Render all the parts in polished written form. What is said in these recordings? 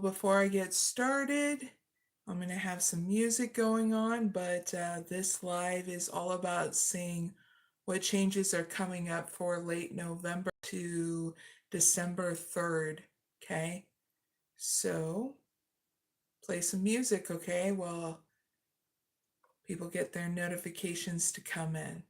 Before I get started, I'm going to have some music going on, but this live is all about seeing what changes are coming up for late November to December 3rd. Okay, so play some music, okay, while people get their notifications to come in.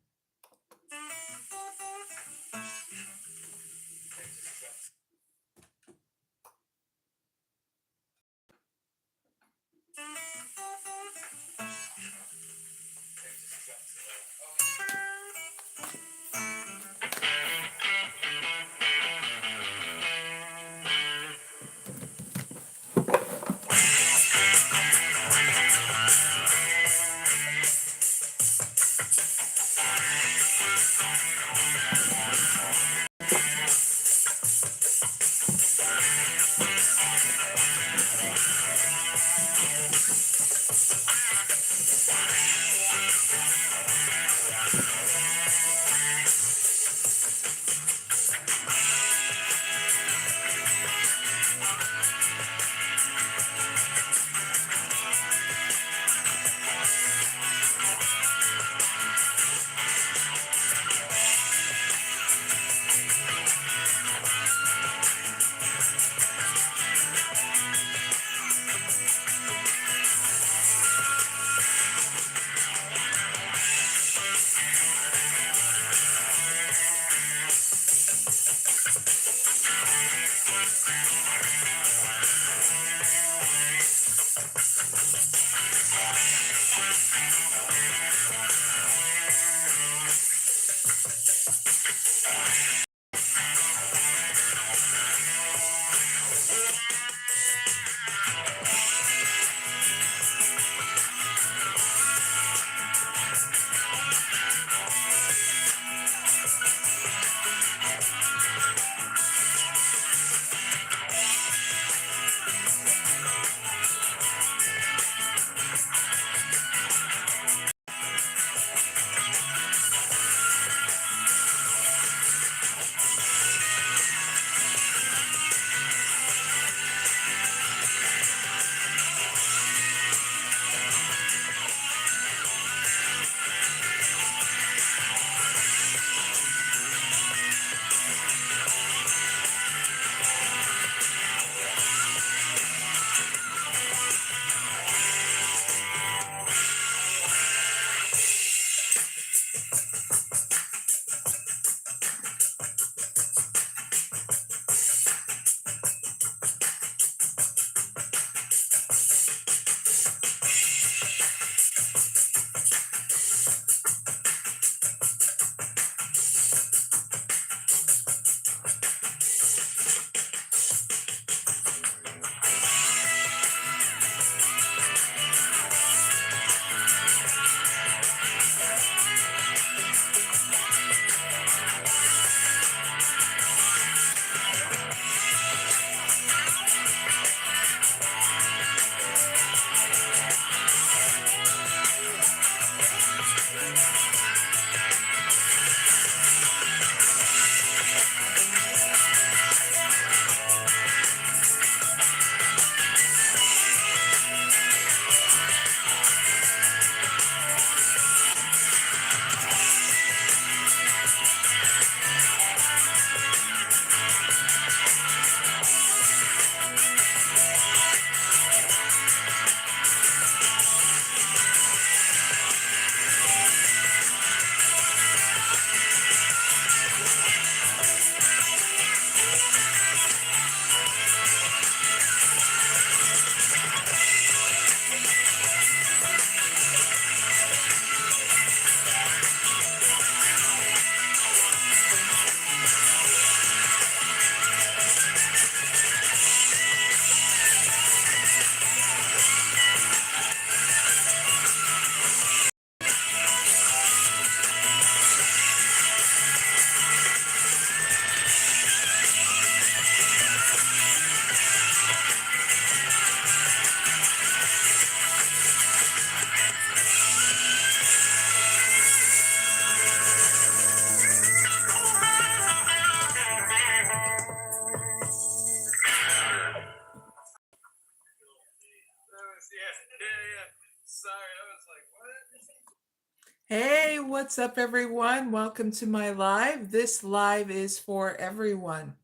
Hey, what's up, everyone? Welcome to my live. This live is for everyone.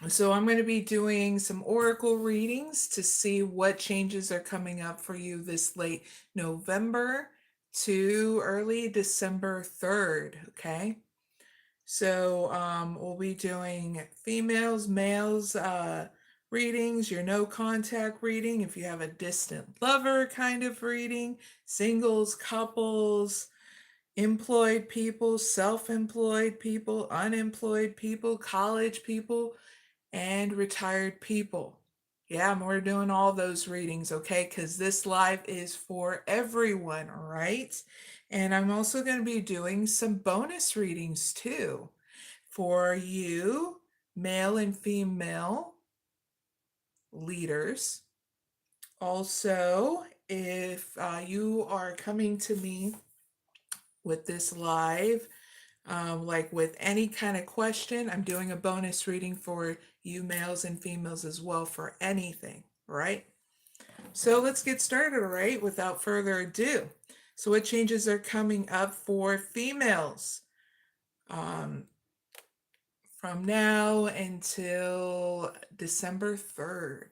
So I'm going to be doing some oracle readings to see what changes are coming up for you this late November to early December 3rd, okay? So we'll be doing females, males readings, your no contact reading, if you have a distant lover kind of reading, singles, couples, employed people, self-employed people, unemployed people, college people, and retired people. Yeah, we're doing all those readings, okay? Because this live is for everyone, all right? And I'm also going to be doing some bonus readings too for you, male and female leaders. Also, if you are coming to me with this live, like with any kind of question, I'm doing a bonus reading for you males and females as well for anything, right? So let's get started, all right, without further ado. So what changes are coming up for females from now until December 3rd?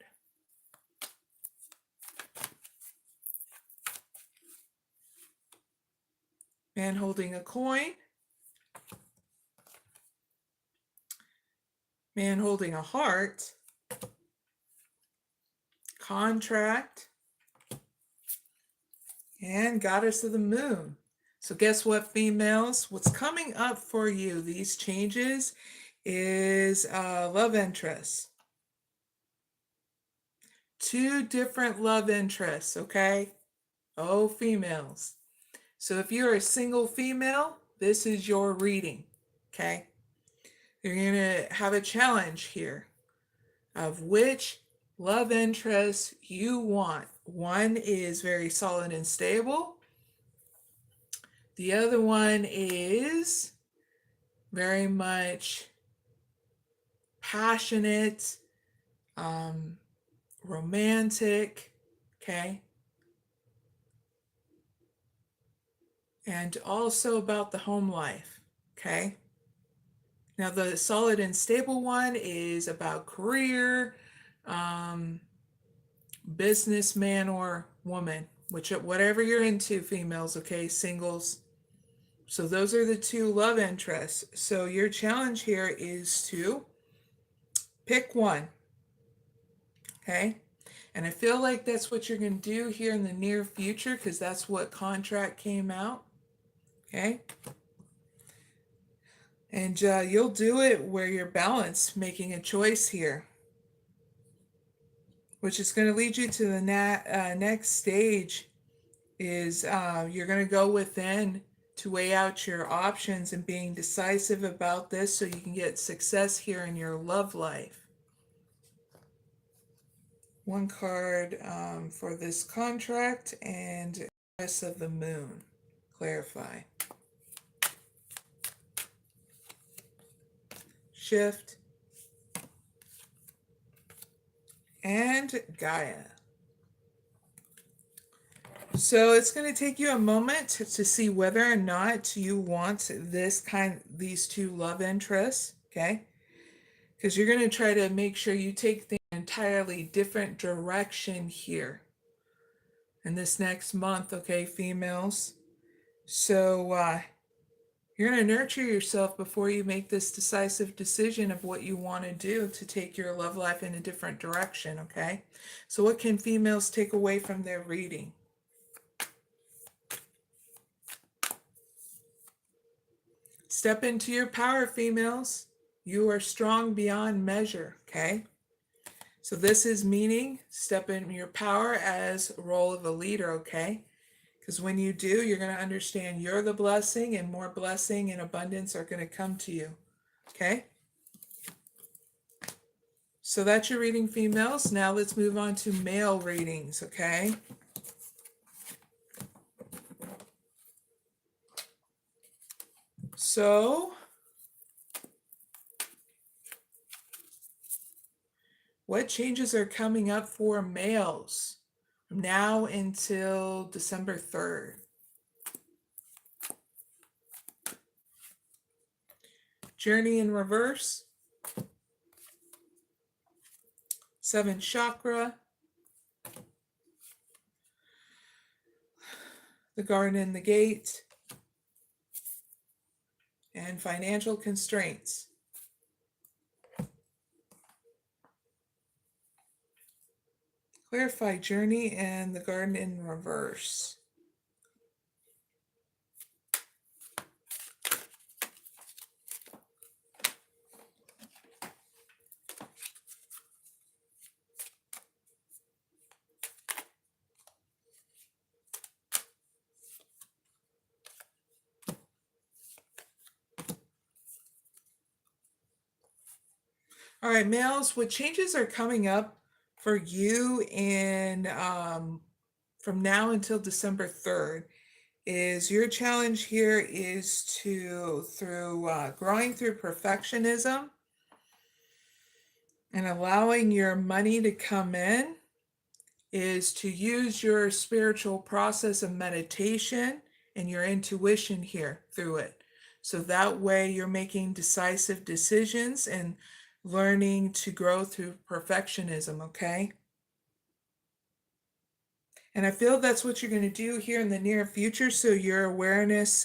Man holding a coin. Man holding a heart. Contract. And Goddess of the Moon. So guess what, females? What's coming up for you, these changes, is love interests. 2 different love interests, okay? Oh, females. So if you're a single female, this is your reading, okay? You're going to have a challenge here of which love interest you want. One is very solid and stable. The other one is very much passionate, romantic, okay? And also about the home life, okay? Now the solid and stable one is about career, businessman or woman, whatever you're into, females, okay, singles. So those are the 2 love interests. So your challenge here is to pick one, okay? And I feel like that's what you're going to do here in the near future because that's what contract came out, okay? And you'll do it where you're balanced, making a choice here, which is going to lead you to the next stage is you're going to go within to weigh out your options and being decisive about this so you can get success here in your love life. One card for this contract and Goddess of the Moon. Clarify. Shift. And Gaia. So it's going to take you a moment to see whether or not you want these 2 love interests, okay? Because you're going to try to make sure you take the entirely different direction here in this next month, okay, females? So you're going to nurture yourself before you make this decisive decision of what you want to do to take your love life in a different direction, okay? So what can females take away from their reading? Step into your power, females. You are strong beyond measure, okay? So this is meaning step in your power as a role of a leader, okay? Because when you do, you're going to understand you're the blessing and more blessing and abundance are going to come to you, okay? So that's your reading, females. Now let's move on to male readings, okay? So what changes are coming up for males? from now until December 3rd. Journey in reverse. 7th chakra. The garden and the gate. And financial constraints. Clarify journey and the garden in reverse. All right, males, what changes are coming up for you in from now until December 3rd is your challenge here is to, growing through perfectionism and allowing your money to come in, is to use your spiritual process of meditation and your intuition here through it. So that way you're making decisive decisions and learning to grow through perfectionism, okay? And I feel that's what you're going to do here in the near future, so your awareness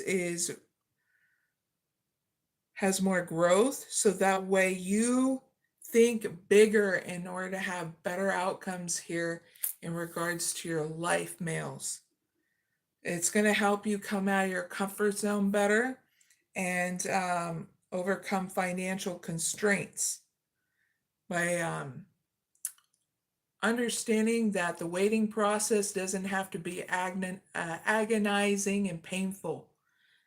has more growth, so that way you think bigger in order to have better outcomes here in regards to your life, males. It's going to help you come out of your comfort zone better and overcome financial constraints by understanding that the waiting process doesn't have to be agonizing and painful,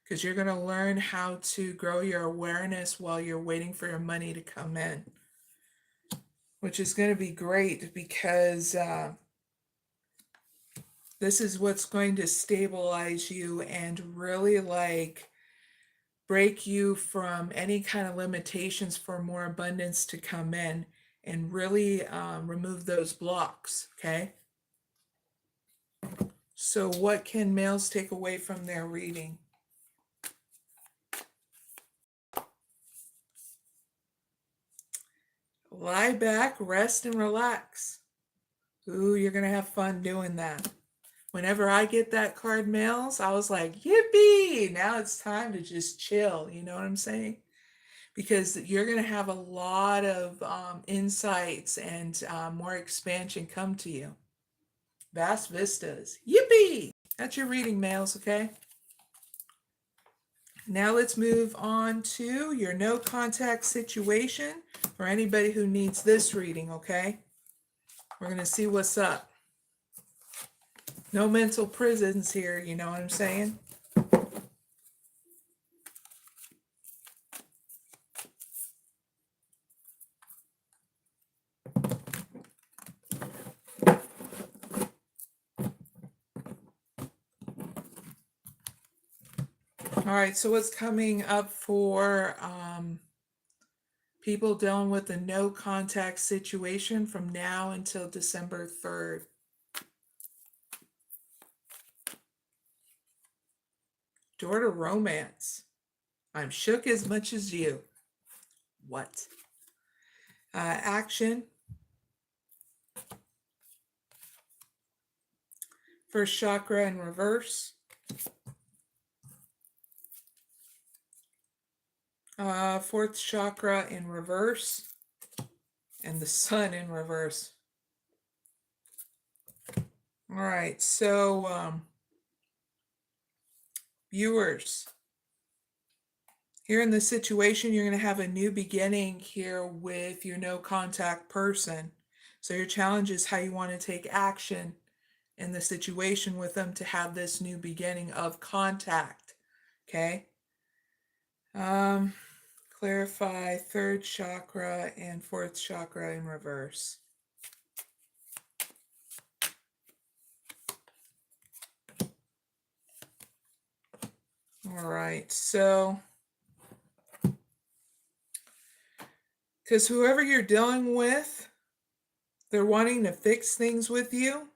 because you're going to learn how to grow your awareness while you're waiting for your money to come in, which is going to be great because this is what's going to stabilize you and really break you from any kind of limitations for more abundance to come in and really remove those blocks, okay? So what can males take away from their reading? Lie back, rest, and relax. Ooh, you're going to have fun doing that. Whenever I get that card, males, I was like, yippee! Now it's time to just chill. You know what I'm saying? Because you're going to have a lot of insights and more expansion come to you. Vast vistas. Yippee! That's your reading, males, okay? Now let's move on to your no contact situation for anybody who needs this reading, okay? We're going to see what's up. No mental prisons here, you know what I'm saying? All right, so what's coming up for people dealing with the no contact situation from now until December 3rd? Door to romance. I'm shook as much as you. What? Action. First chakra in reverse. Fourth chakra in reverse. And the sun in reverse. All right, so viewers, here in this situation, you're going to have a new beginning here with your no contact person. So your challenge is how you want to take action in the situation with them to have this new beginning of contact. Okay. Clarify third chakra and fourth chakra in reverse. All right, so because whoever you're dealing with, they're wanting to fix things with you.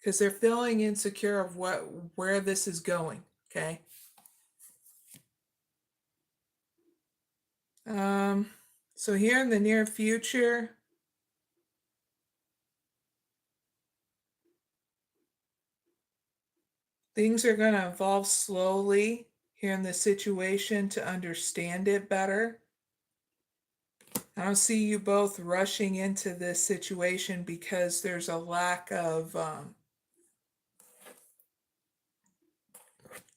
because they're feeling insecure of where this is going, okay? So here in the near future, things are going to evolve slowly here in the situation to understand it better. I don't see you both rushing into this situation because there's a lack of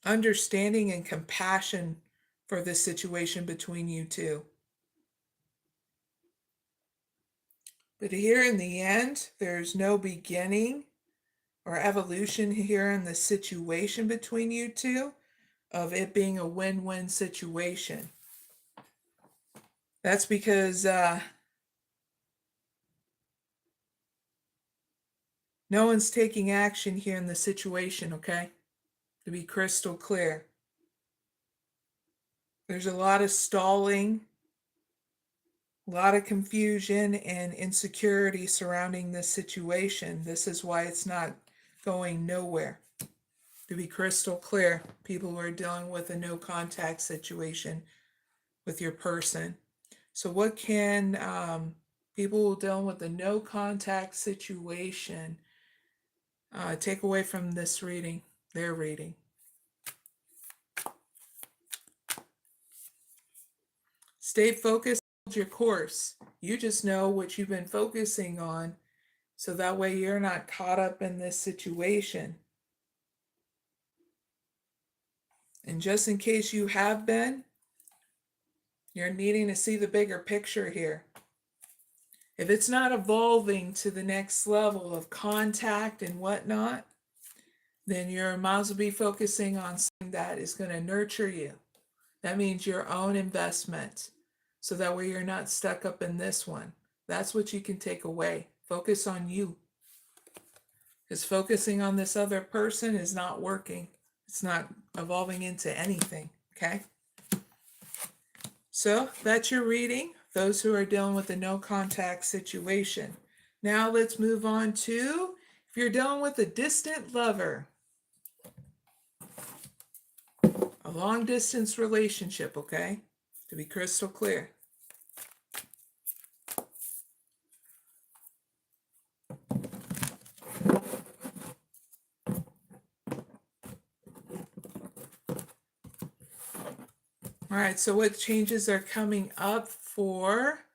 understanding and compassion for this situation between you two. But here in the end, there's no beginning or evolution here in the situation between you two of it being a win-win situation. That's because no one's taking action here in the situation, okay? To be crystal clear. There's a lot of stalling, a lot of confusion and insecurity surrounding this situation. This is why it's not going nowhere. To be crystal clear, people who are dealing with a no contact situation with your person. So what can people dealing with a no contact situation take away from this reading, their reading? Stay focused, hold your course. You just know what you've been focusing on, so that way you're not caught up in this situation. And just in case you have been, you're needing to see the bigger picture here. If it's not evolving to the next level of contact and whatnot, then you might as well be focusing on something that is going to nurture you. That means your own investment. So that way you're not stuck up in this one. That's what you can take away. Focus on you. Because focusing on this other person is not working. It's not evolving into anything, okay? So that's your reading, those who are dealing with a no contact situation. Now let's move on to if you're dealing with a distant lover, a long distance relationship, okay? To be crystal clear. All right, so what changes are coming up for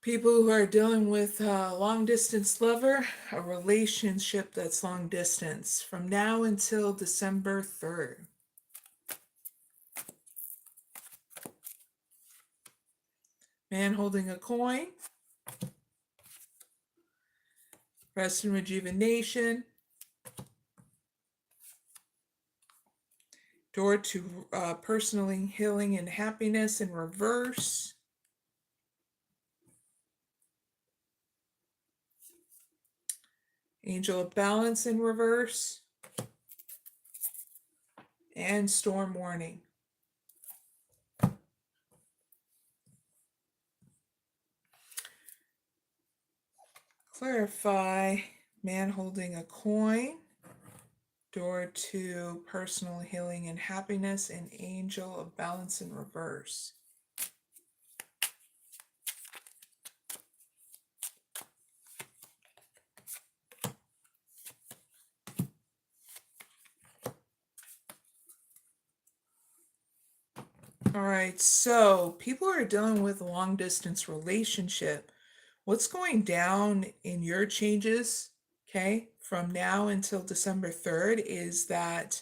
people who are dealing with a long distance lover, a relationship that's long distance from now until December 3rd? Man holding a coin, rest and rejuvenation, door to personal healing and happiness in reverse, angel of balance in reverse, and storm warning. Clarify, man holding a coin, door to personal healing and happiness, and angel of balance in reverse. All right, so people are dealing with a long distance relationship. What's going down in your changes, okay, from now until December 3rd is that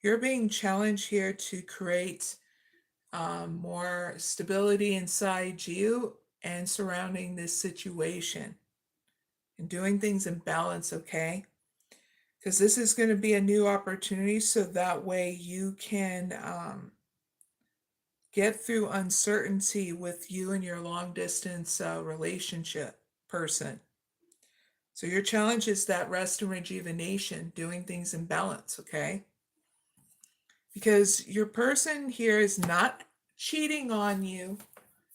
you're being challenged here to create more stability inside you and surrounding this situation and doing things in balance, okay? Because this is going to be a new opportunity, so that way you can get through uncertainty with you and your long distance relationship person. So your challenge is that rest and rejuvenation, doing things in balance, okay? Because your person here is not cheating on you,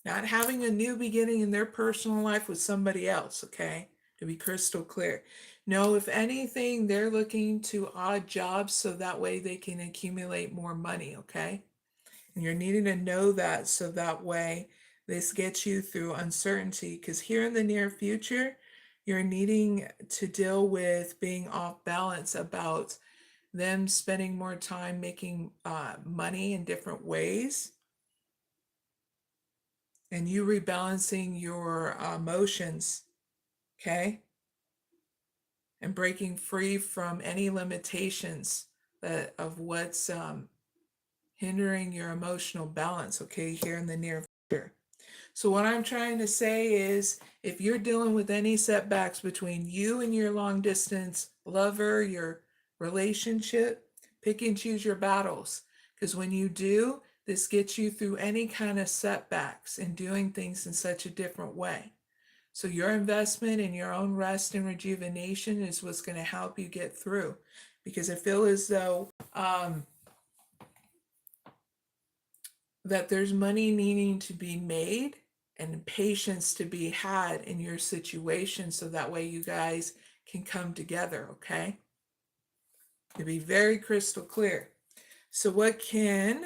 not having a new beginning in their personal life with somebody else, okay? to be crystal clear. No, if anything, they're looking to odd jobs so that way they can accumulate more money, okay? And you're needing to know that so that way this gets you through uncertainty. Because here in the near future, you're needing to deal with being off balance about them spending more time making money in different ways and you rebalancing your emotions, okay? And breaking free from any limitations of what's hindering your emotional balance, okay, here in the near future. So what I'm trying to say is if you're dealing with any setbacks between you and your long distance lover, your relationship, pick and choose your battles. Because when you do, this gets you through any kind of setbacks and doing things in such a different way. So your investment in your own rest and rejuvenation is what's going to help you get through. Because I feel as though that there's money needing to be made and patience to be had in your situation so that way you guys can come together, okay? To be very crystal clear. So what can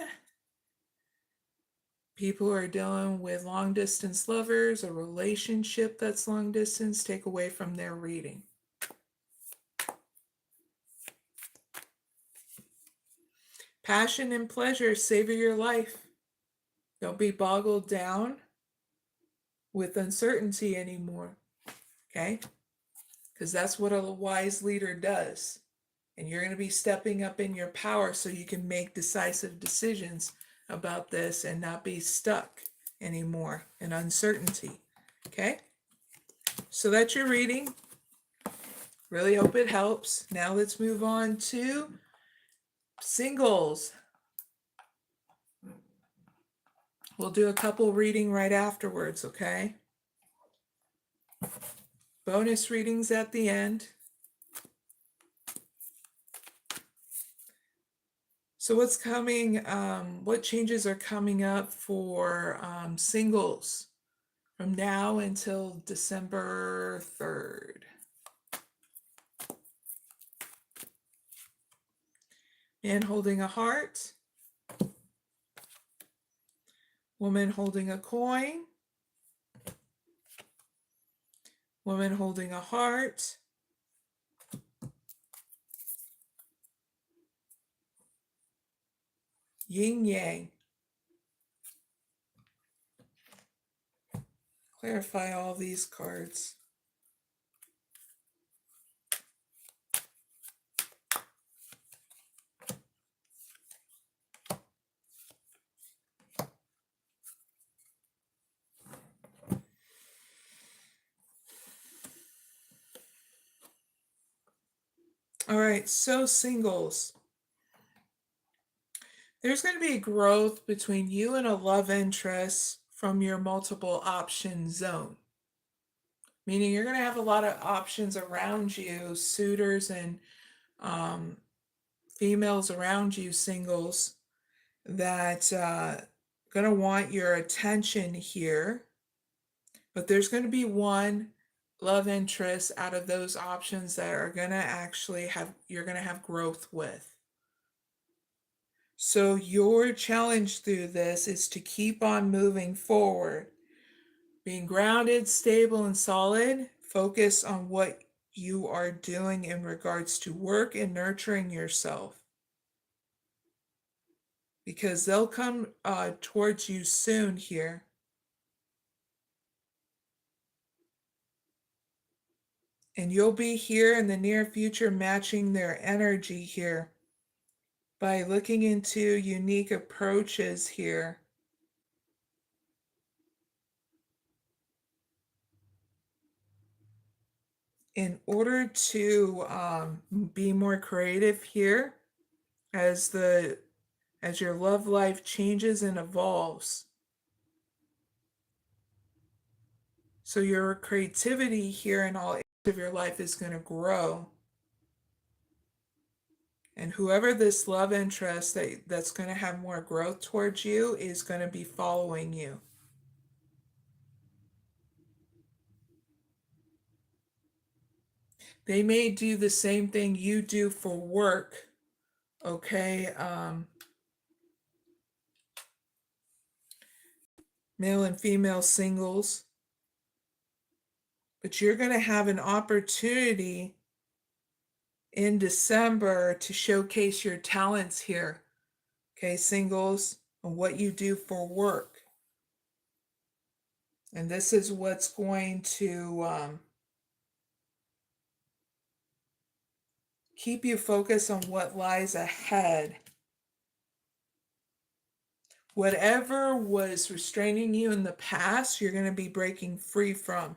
people who are dealing with long distance lovers, a relationship that's long distance, take away from their reading? Passion and pleasure savor your life. Don't be boggled down with uncertainty anymore, okay? Because that's what a wise leader does. And you're going to be stepping up in your power so you can make decisive decisions about this and not be stuck anymore in uncertainty, okay? So that's your reading. Really hope it helps. Now let's move on to singles. We'll do a couple reading right afterwards, okay? Bonus readings at the end. So what's coming, what changes are coming up for singles from now until December 3rd? Man holding a heart. Woman holding a coin. Woman holding a heart. Yin yang. Clarify all these cards. All right, so singles. There's going to be growth between you and a love interest from your multiple option zone. Meaning you're going to have a lot of options around you, suitors and females around you, singles, that going to want your attention here. But there's going to be one love interest out of those options that are going to actually you're going to have growth with. So your challenge through this is to keep on moving forward, being grounded, stable, and solid. Focus on what you are doing in regards to work and nurturing yourself. Because they'll come towards you soon here. And you'll be here in the near future matching their energy here by looking into unique approaches here. In order to be more creative here as your love life changes and evolves. So your creativity here in all areas of your life is going to grow. And whoever this love interest that's going to have more growth towards you is going to be following you. They may do the same thing you do for work, okay? Male and female singles. But you're going to have an opportunity in December to showcase your talents here, okay, singles, and what you do for work. And this is what's going to keep you focused on what lies ahead. Whatever was restraining you in the past, you're going to be breaking free from.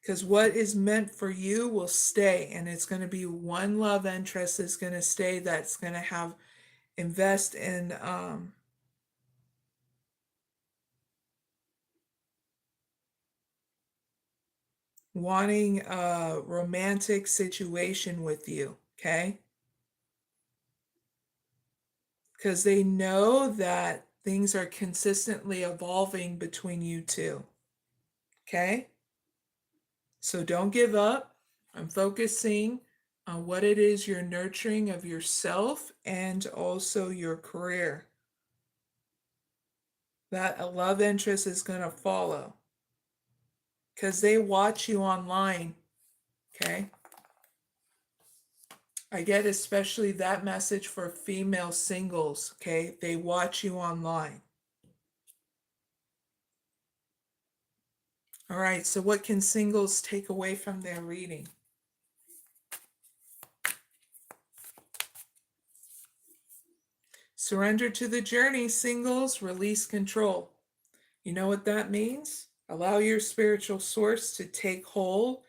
Because what is meant for you will stay, and it's going to be one love interest that's going to stay, that's going to invest in wanting a romantic situation with you, okay? Because they know that things are consistently evolving between you two, okay? So don't give up. I'm focusing on what it is you're nurturing of yourself and also your career. That a love interest is going to follow because they watch you online, okay? I get especially that message for female singles, okay? They watch you online. All right, so what can singles take away from their reading? Surrender to the journey, singles, release control. You know what that means? Allow your spiritual source to take hold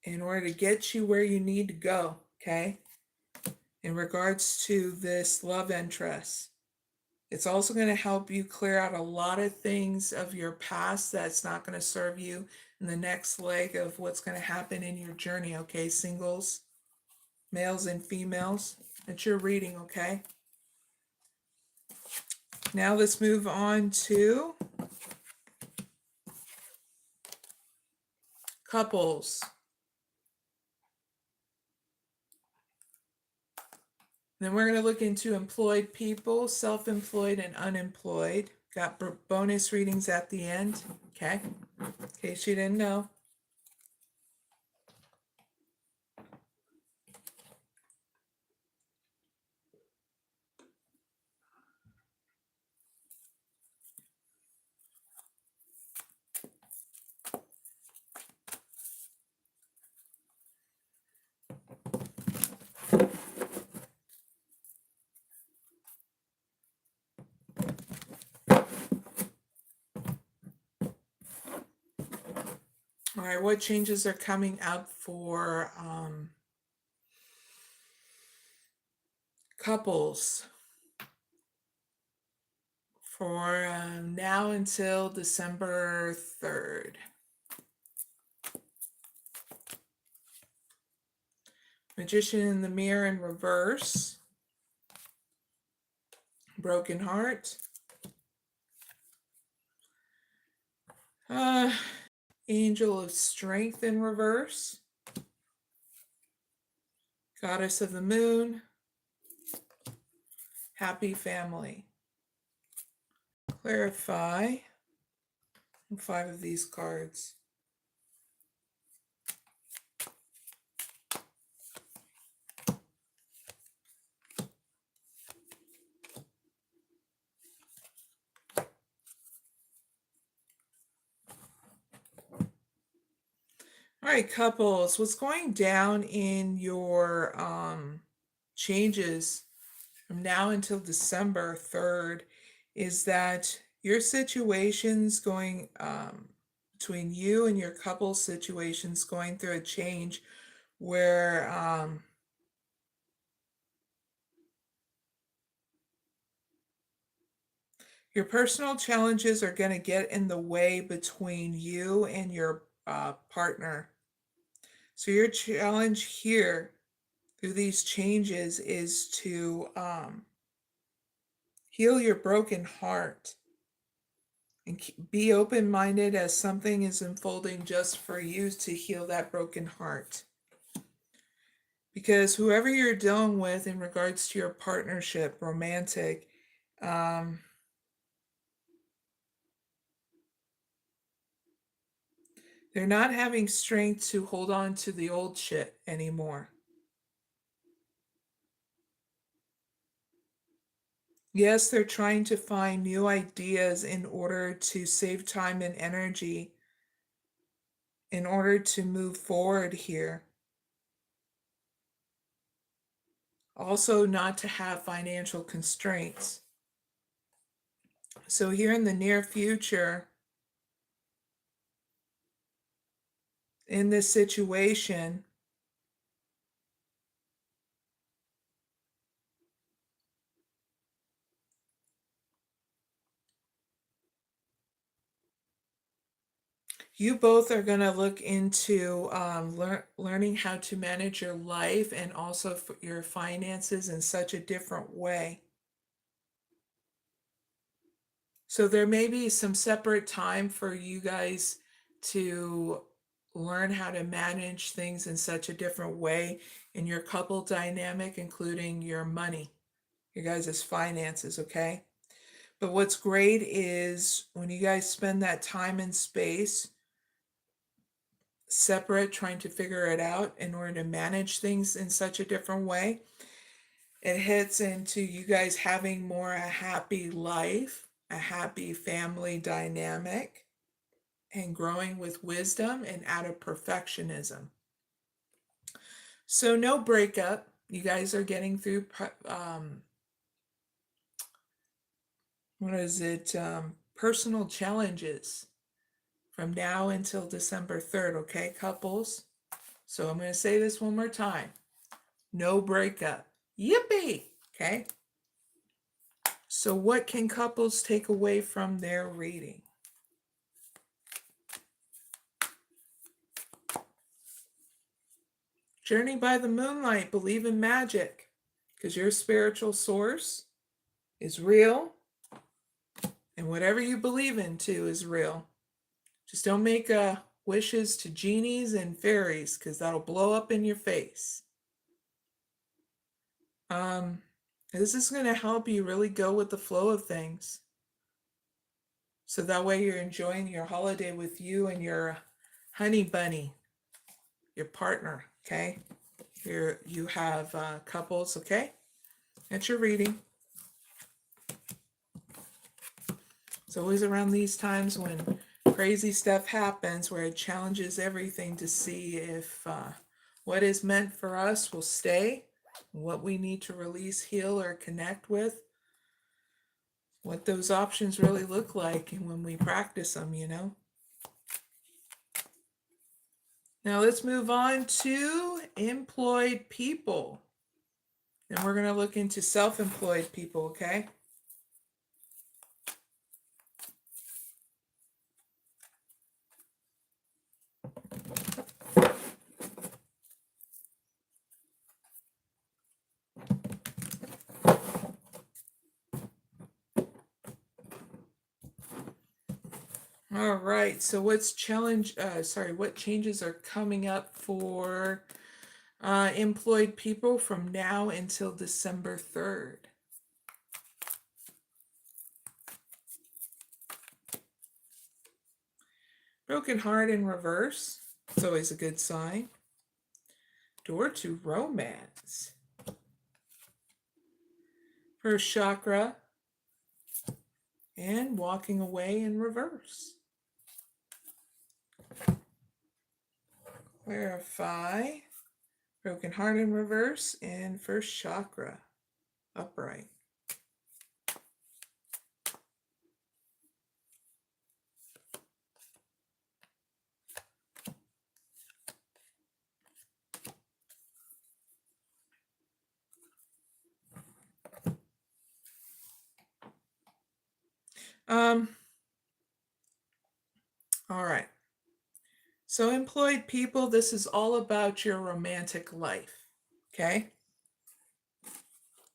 in order to get you where you need to go, okay? In regards to this love interest. It's also going to help you clear out a lot of things of your past that's not going to serve you in the next leg of what's going to happen in your journey, okay? Singles, males and females. It's your reading, okay? Now let's move on to couples. Then we're going to look into employed people, self-employed, and unemployed. Got bonus readings at the end, okay? In case you didn't know. All right, what changes are coming up for couples for now until December 3rd? Magician in the mirror in reverse. Broken heart. Angel of strength in reverse. Goddess of the moon. Happy family. Clarify. 5 of these cards. All right, couples, what's going down in your changes from now until December 3rd is that your situation's going between you and your couple situation's going through a change where your personal challenges are going to get in the way between you and your partner. So your challenge here through these changes is to heal your broken heart And be open-minded as something is unfolding just for you to heal that broken heart. Because whoever you're dealing with in regards to your partnership, romantic, they're not having strength to hold on to the old shit anymore. Yes, they're trying to find new ideas in order to save time and energy, in order to move forward here. Also, not to have financial constraints. So here in the near future, in this situation, you both are going to look into learning how to manage your life and also your finances in such a different way. So there may be some separate time for you guys to learn how to manage things in such a different way in your couple dynamic, including your money, your guys' finances, okay? But what's great is when you guys spend that time and space separate, trying to figure it out in order to manage things in such a different way, it hits into you guys having more a happy life, a happy family dynamic, and growing with wisdom and out of perfectionism. So no breakup. You guys are getting through personal challenges from now until December 3rd, okay, couples? So I'm going to say this one more time. No breakup. Yippee! Okay? So what can couples take away from their reading? Journey by the moonlight. Believe in magic. Because your spiritual source is real. And whatever you believe in too is real. Just don't make wishes to genies and fairies, because that'll blow up in your face. This is going to help you really go with the flow of things. So that way you're enjoying your holiday with you and your honey bunny, your partner, okay? Here you have couples, okay? That's your reading. It's always around these times when crazy stuff happens where it challenges everything to see if what is meant for us will stay, what we need to release, heal, or connect with, what those options really look like, and when we practice them, you know. Now let's move on to employed people. And we're going to look into self-employed people, okay? All right, so what changes are coming up for employed people from now until December 3rd? Broken heart in reverse. It's always a good sign. Door to romance. First chakra. And walking away in reverse. Clarify. Broken heart in reverse and first chakra upright. All right. So employed people, this is all about your romantic life, okay?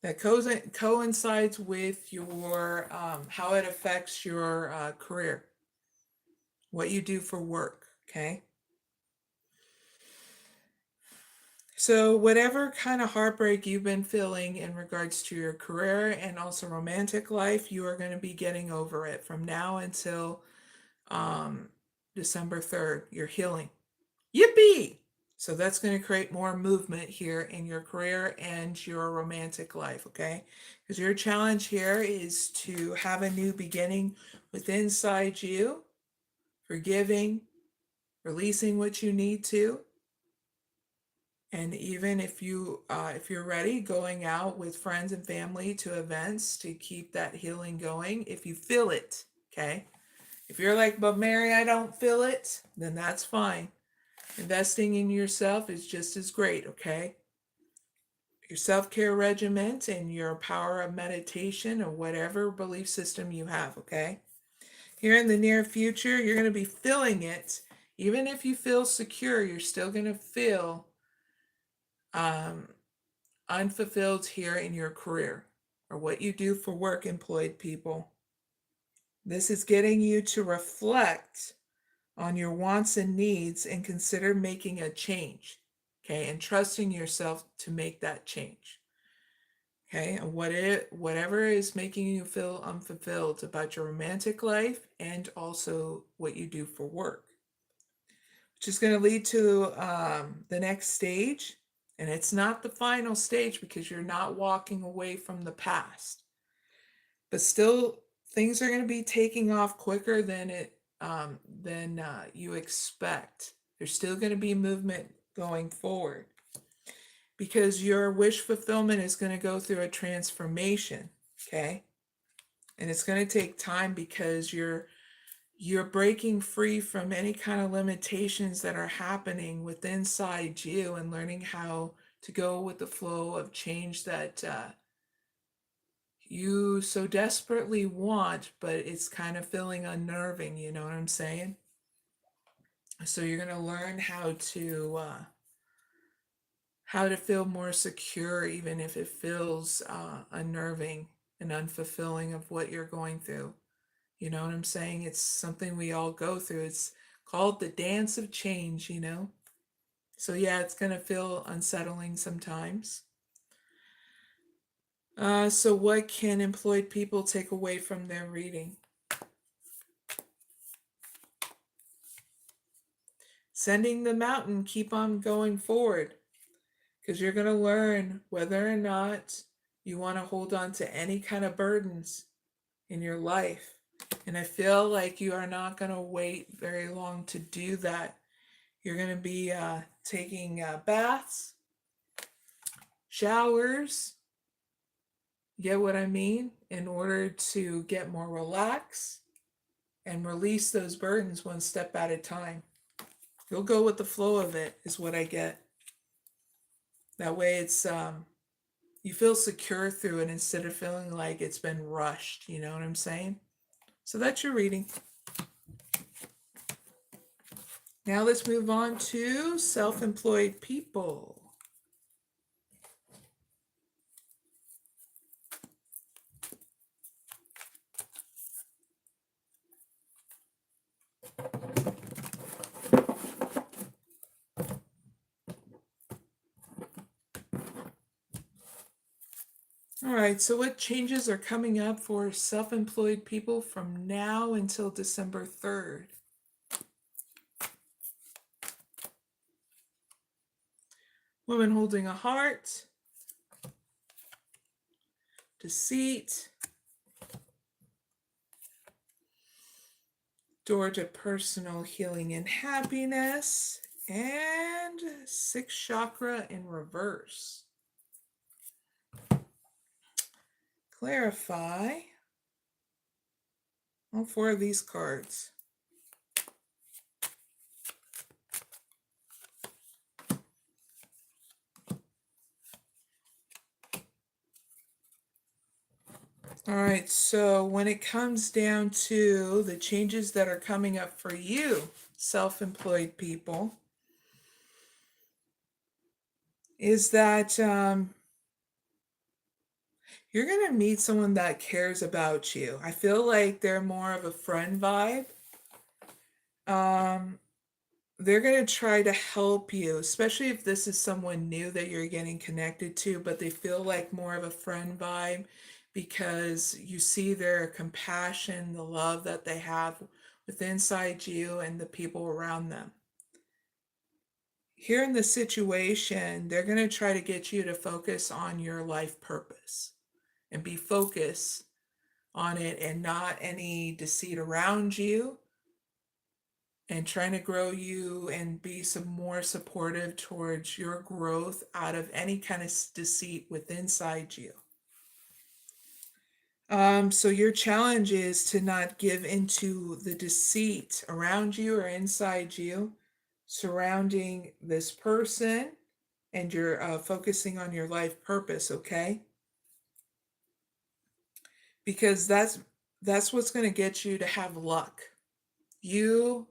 that coincides with your how it affects your career, what you do for work, okay? So whatever kind of heartbreak you've been feeling in regards to your career and also romantic life, you are going to be getting over it from now until um, December 3rd. You're healing. Yippee! So that's going to create more movement here in your career and your romantic life, okay? Because your challenge here is to have a new beginning within inside you, forgiving, releasing what you need to, and even if you're ready, going out with friends and family to events to keep that healing going if you feel it, okay? If you're like, but Mary, I don't feel it, then that's fine. Investing in yourself is just as great, okay? Your self-care regimen and your power of meditation or whatever belief system you have, okay? Here in the near future, you're going to be feeling it. Even if you feel secure, you're still going to feel um, unfulfilled here in your career or what you do for work, employed people. This is getting you to reflect on your wants and needs and consider making a change, okay, and trusting yourself to make that change, okay, and whatever is making you feel unfulfilled about your romantic life and also what you do for work, which is going to lead to the next stage. And it's not the final stage because you're not walking away from the past, but still things are going to be taking off quicker than you expect. There's still going to be movement going forward because your wish fulfillment is going to go through a transformation, okay? And it's going to take time because you're breaking free from any kind of limitations that are happening within inside you and learning how to go with the flow of change that you so desperately want, but it's kind of feeling unnerving, you know what I'm saying? So you're going to learn how to feel more secure, even if it feels unnerving and unfulfilling of what you're going through. You know what I'm saying? It's something we all go through. It's called the dance of change, you know? So yeah, it's going to feel unsettling sometimes. So what can employed people take away from their reading? Sending the mountain, keep on going forward, because you're going to learn whether or not you want to hold on to any kind of burdens in your life. And I feel like you are not going to wait very long to do that. You're going to be taking baths, showers, get what I mean, in order to get more relaxed and release those burdens one step at a time. You'll go with the flow of it, is what I get. That way it's you feel secure through it instead of feeling like it's been rushed, you know what I'm saying? So that's your reading. Now let's move on to self-employed people. All right, so what changes are coming up for self-employed people from now until December 3rd? Woman holding a heart, deceit, door to personal healing and happiness, and sixth chakra in reverse. Clarify all four of these cards. All right, so when it comes down to the changes that are coming up for you, self-employed people, is that You're going to meet someone that cares about you. I feel like they're more of a friend vibe. Um, they're going to try to help you, especially if this is someone new that you're getting connected to, but they feel like more of a friend vibe because you see their compassion, the love that they have within inside you and the people around them. Here in the situation, they're going to try to get you to focus on your life purpose and be focused on it and not any deceit around you, and trying to grow you and be some more supportive towards your growth out of any kind of deceit within inside you. So your challenge is to not give into the deceit around you or inside you surrounding this person, and you're focusing on your life purpose, okay? Because that's what's going to get you to have luck. You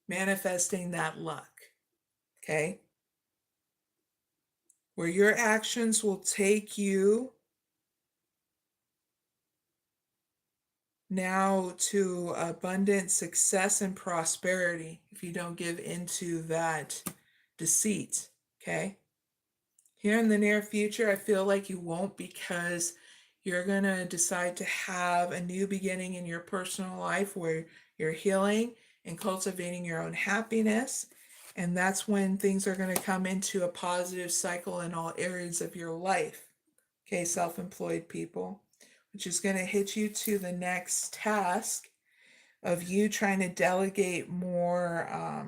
manifesting that luck, okay? Where your actions will take you now to abundant success and prosperity if you don't give into that deceit, okay? Here in the near future, I feel like you won't, because you're going to decide to have a new beginning in your personal life where you're healing and cultivating your own happiness. And that's when things are going to come into a positive cycle in all areas of your life. Okay, self-employed people, which is going to hit you to the next task of you trying to delegate more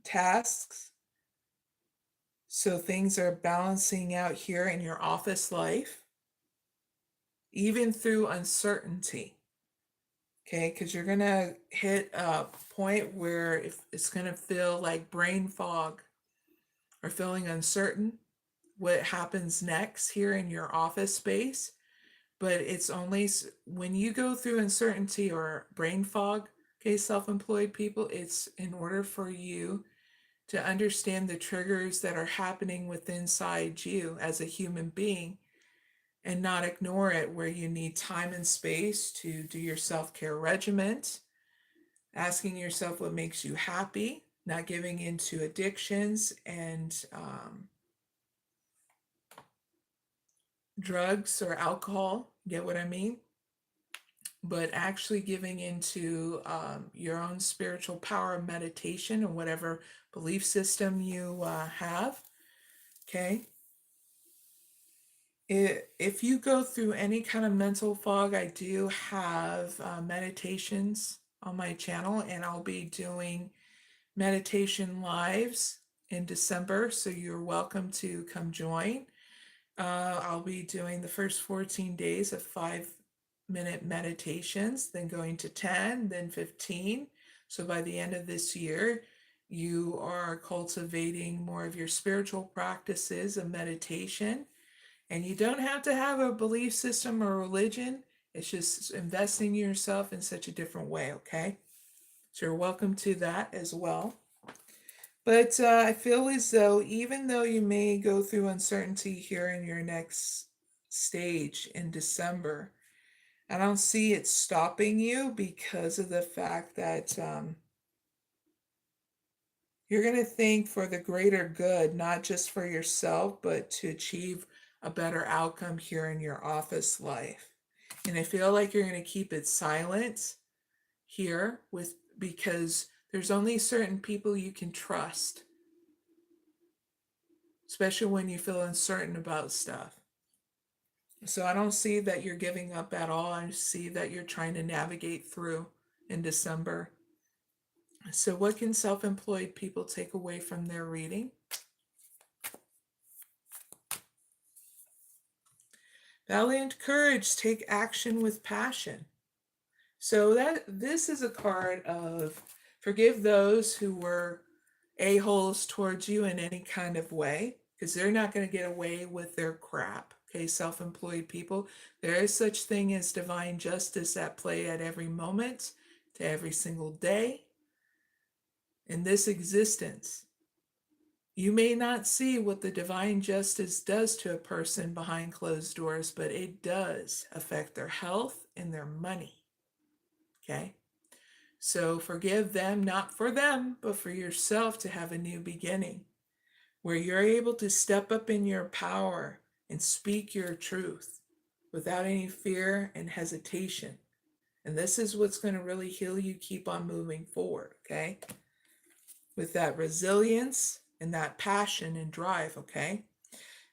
tasks. So things are balancing out here in your office life, even through uncertainty. Okay, because you're going to hit a point where if it's going to feel like brain fog or feeling uncertain what happens next here in your office space. But it's only when you go through uncertainty or brain fog, okay, self-employed people, it's in order for you to understand the triggers that are happening within inside you as a human being and not ignore it, where you need time and space to do your self-care regimen, asking yourself what makes you happy, not giving into addictions and drugs or alcohol, get what I mean? But actually giving into your own spiritual power of meditation and whatever belief system you have, okay? If you go through any kind of mental fog, I do have meditations on my channel, and I'll be doing meditation lives in December, so you're welcome to come join. I'll be doing the first 14 days of 5-minute meditations, then going to 10, then 15. So by the end of this year, you are cultivating more of your spiritual practices of meditation. And you don't have to have a belief system or religion. It's just investing in yourself in such a different way, okay? So you're welcome to that as well. But I feel as though even though you may go through uncertainty here in your next stage in December, I don't see it stopping you, because of the fact that you're going to think for the greater good, not just for yourself, but to achieve a better outcome here in your office life. And I feel like you're going to keep it silent here because there's only certain people you can trust, especially when you feel uncertain about stuff. So I don't see that you're giving up at all. I see that you're trying to navigate through in December. So what can self-employed people take away from their reading? Valiant courage, take action with passion. So this is a card of forgive those who were a-holes towards you in any kind of way, because they're not going to get away with their crap. Okay, self-employed people, there is such thing as divine justice at play at every moment, to every single day in this existence. You may not see what the divine justice does to a person behind closed doors, but it does affect their health and their money. Okay? So forgive them, not for them, but for yourself to have a new beginning where you're able to step up in your power and speak your truth without any fear and hesitation. And this is what's going to really heal you, keep on moving forward, okay? With that resilience and that passion and drive, okay?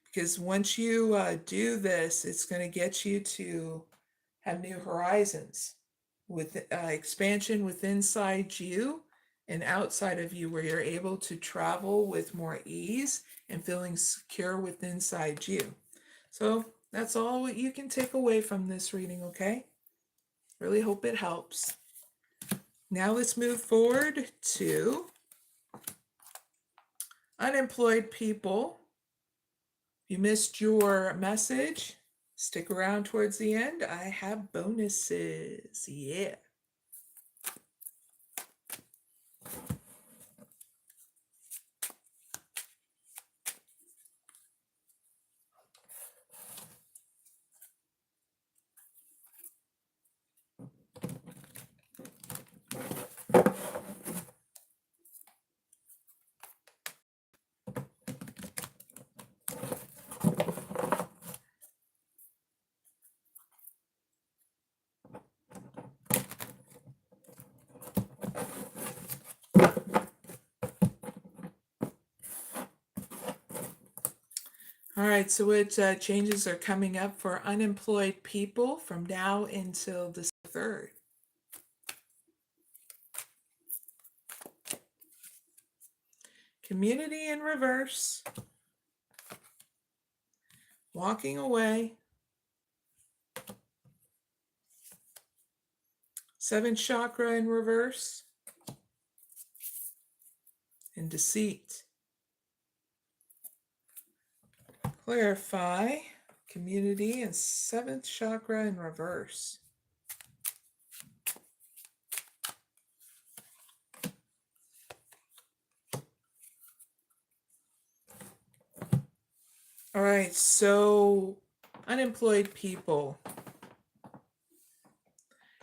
Because once you do this, it's going to get you to have new horizons with expansion with inside you and outside of you, where you're able to travel with more ease and feeling secure with inside you. So that's all what you can take away from this reading, okay? Really hope it helps. Now let's move forward to unemployed people. If you missed your message, stick around towards the end. I have bonuses. Yeah. All right, so what changes are coming up for unemployed people from now until the 3rd? Community in reverse. Walking away. 7th chakra in reverse. And deceit. Clarify. Community and 7th chakra in reverse. All right, so unemployed people,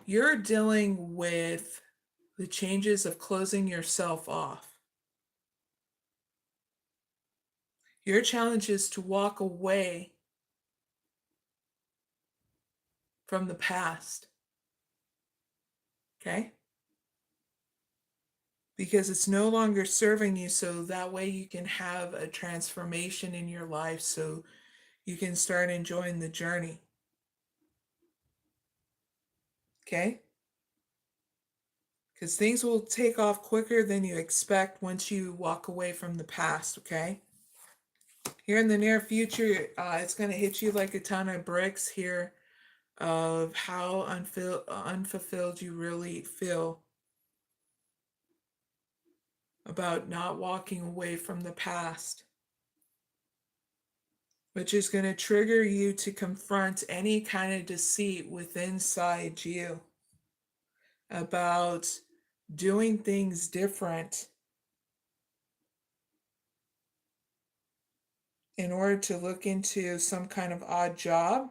you're dealing with the changes of closing yourself off. Your challenge is to walk away from the past, okay? Because it's no longer serving you, so that way you can have a transformation in your life so you can start enjoying the journey, okay? Because things will take off quicker than you expect once you walk away from the past, okay? Here in the near future, it's going to hit you like a ton of bricks here of how unfulfilled you really feel about not walking away from the past, which is going to trigger you to confront any kind of deceit within inside you about doing things different in order to look into some kind of odd job,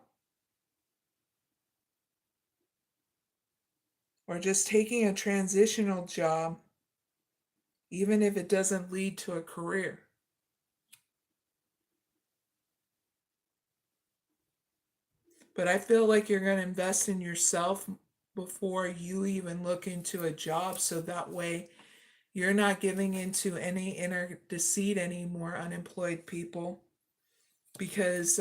or just taking a transitional job, even if it doesn't lead to a career. But I feel like you're going to invest in yourself before you even look into a job, so that way you're not giving into any inner deceit anymore, unemployed people, because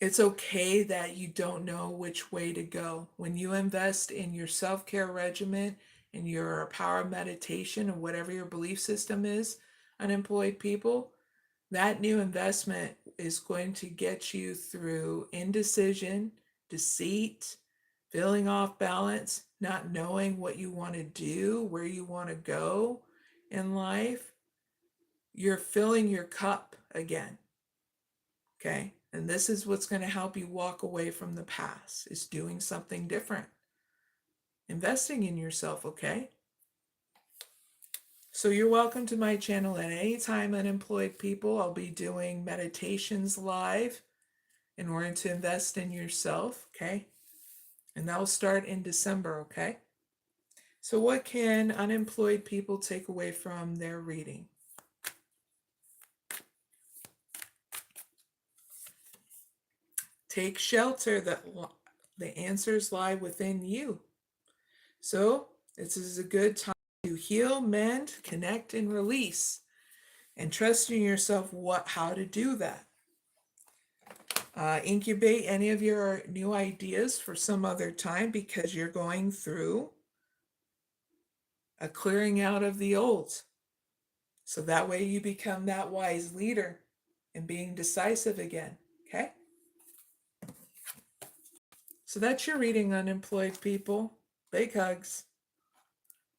it's okay that you don't know which way to go. When you invest in your self-care regimen, in your power meditation, or whatever your belief system is, unemployed people, that new investment is going to get you through indecision, deceit, feeling off balance, not knowing what you want to do, where you want to go in life. You're filling your cup again. Okay? And this is what's going to help you walk away from the past, is doing something different. Investing in yourself, okay? So you're welcome to my channel at any time, unemployed people. I'll be doing meditations live in order to invest in yourself, okay? And that'll start in December, okay? So what can unemployed people take away from their reading? Take shelter, the answers lie within you. So this is a good time to heal, mend, connect, and release. And trust in yourself how to do that. Incubate any of your new ideas for some other time because you're going through a clearing out of the old. So that way you become that wise leader and being decisive again, okay? So that's your reading, unemployed people. Big hugs.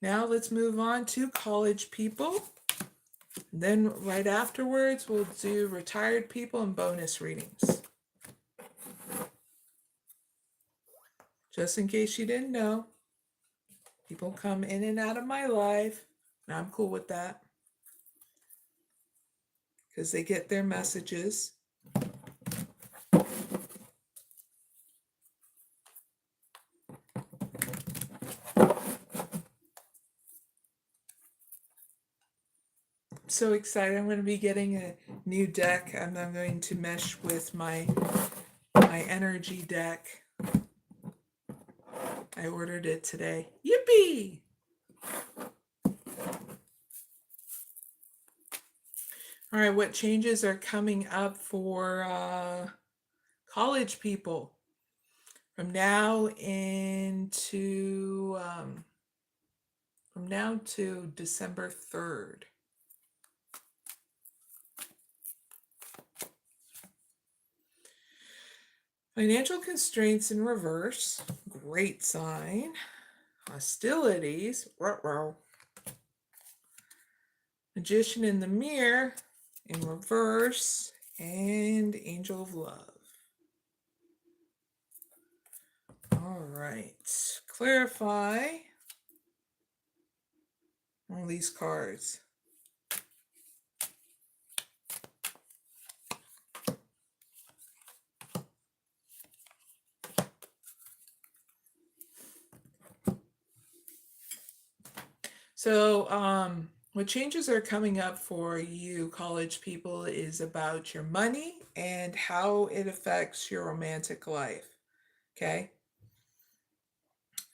Now let's move on to college people. Then right afterwards, we'll do retired people and bonus readings. Just in case you didn't know, people come in and out of my life, and I'm cool with that because they get their messages. So excited. I'm going to be getting a new deck. I'm now going to mesh with my energy deck. I ordered it today. Yippee! All right, what changes are coming up for college people from now to December 3rd? Financial constraints in reverse, great sign. Hostilities, ruh-roh. Magician in the mirror, in reverse, and angel of love. All right, clarify all these cards. So what changes are coming up for you college people is about your money and how it affects your romantic life, okay?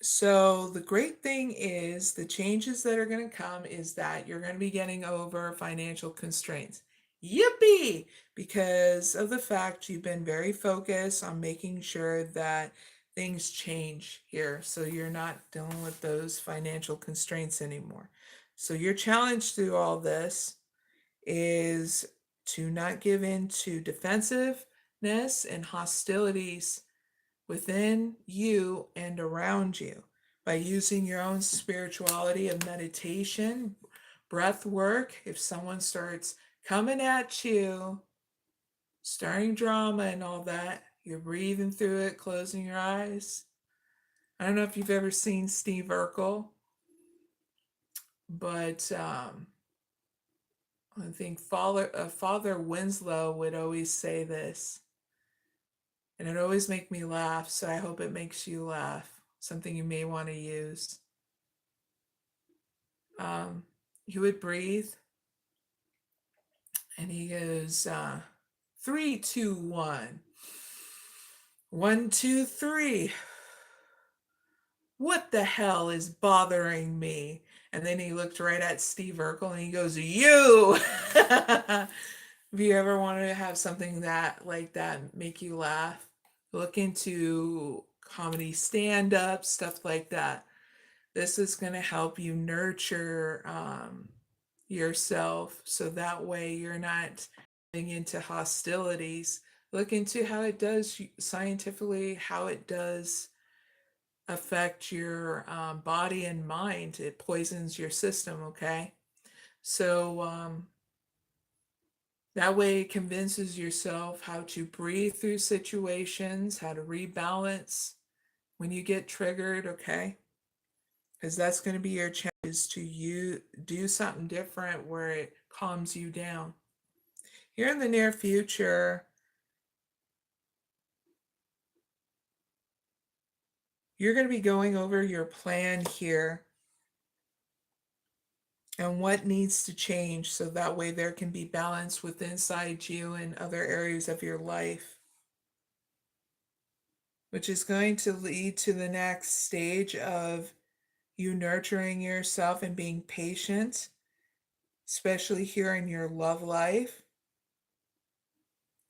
So the great thing is the changes that are going to come is that you're going to be getting over financial constraints. Yippee! Because of the fact you've been very focused on making sure that things change here. So you're not dealing with those financial constraints anymore. So your challenge through all this is to not give in to defensiveness and hostilities within you and around you by using your own spirituality of meditation, breath work. If someone starts coming at you, starting drama and all that, you're breathing through it, closing your eyes. I don't know if you've ever seen Steve Urkel, but I think Father Winslow would always say this, and it always makes me laugh, so I hope it makes you laugh. Something you may want to use. He would breathe, and he goes, 3, 2, 1. 1, 2, 3. What the hell is bothering me? And then he looked right at Steve Urkel and he goes, you! If you ever want to have something like that make you laugh, look into comedy stand-up, stuff like that. This is going to help you nurture yourself so that way you're not getting into hostilities. Look into how it does scientifically, how it does affect your body and mind. It poisons your system, okay? So that way it convinces yourself how to breathe through situations, how to rebalance when you get triggered, okay? Because that's going to be your challenge is to do something different where it calms you down. Here in the near future, you're going to be going over your plan here and what needs to change so that way there can be balance with inside you and other areas of your life, which is going to lead to the next stage of you nurturing yourself and being patient, especially here in your love life,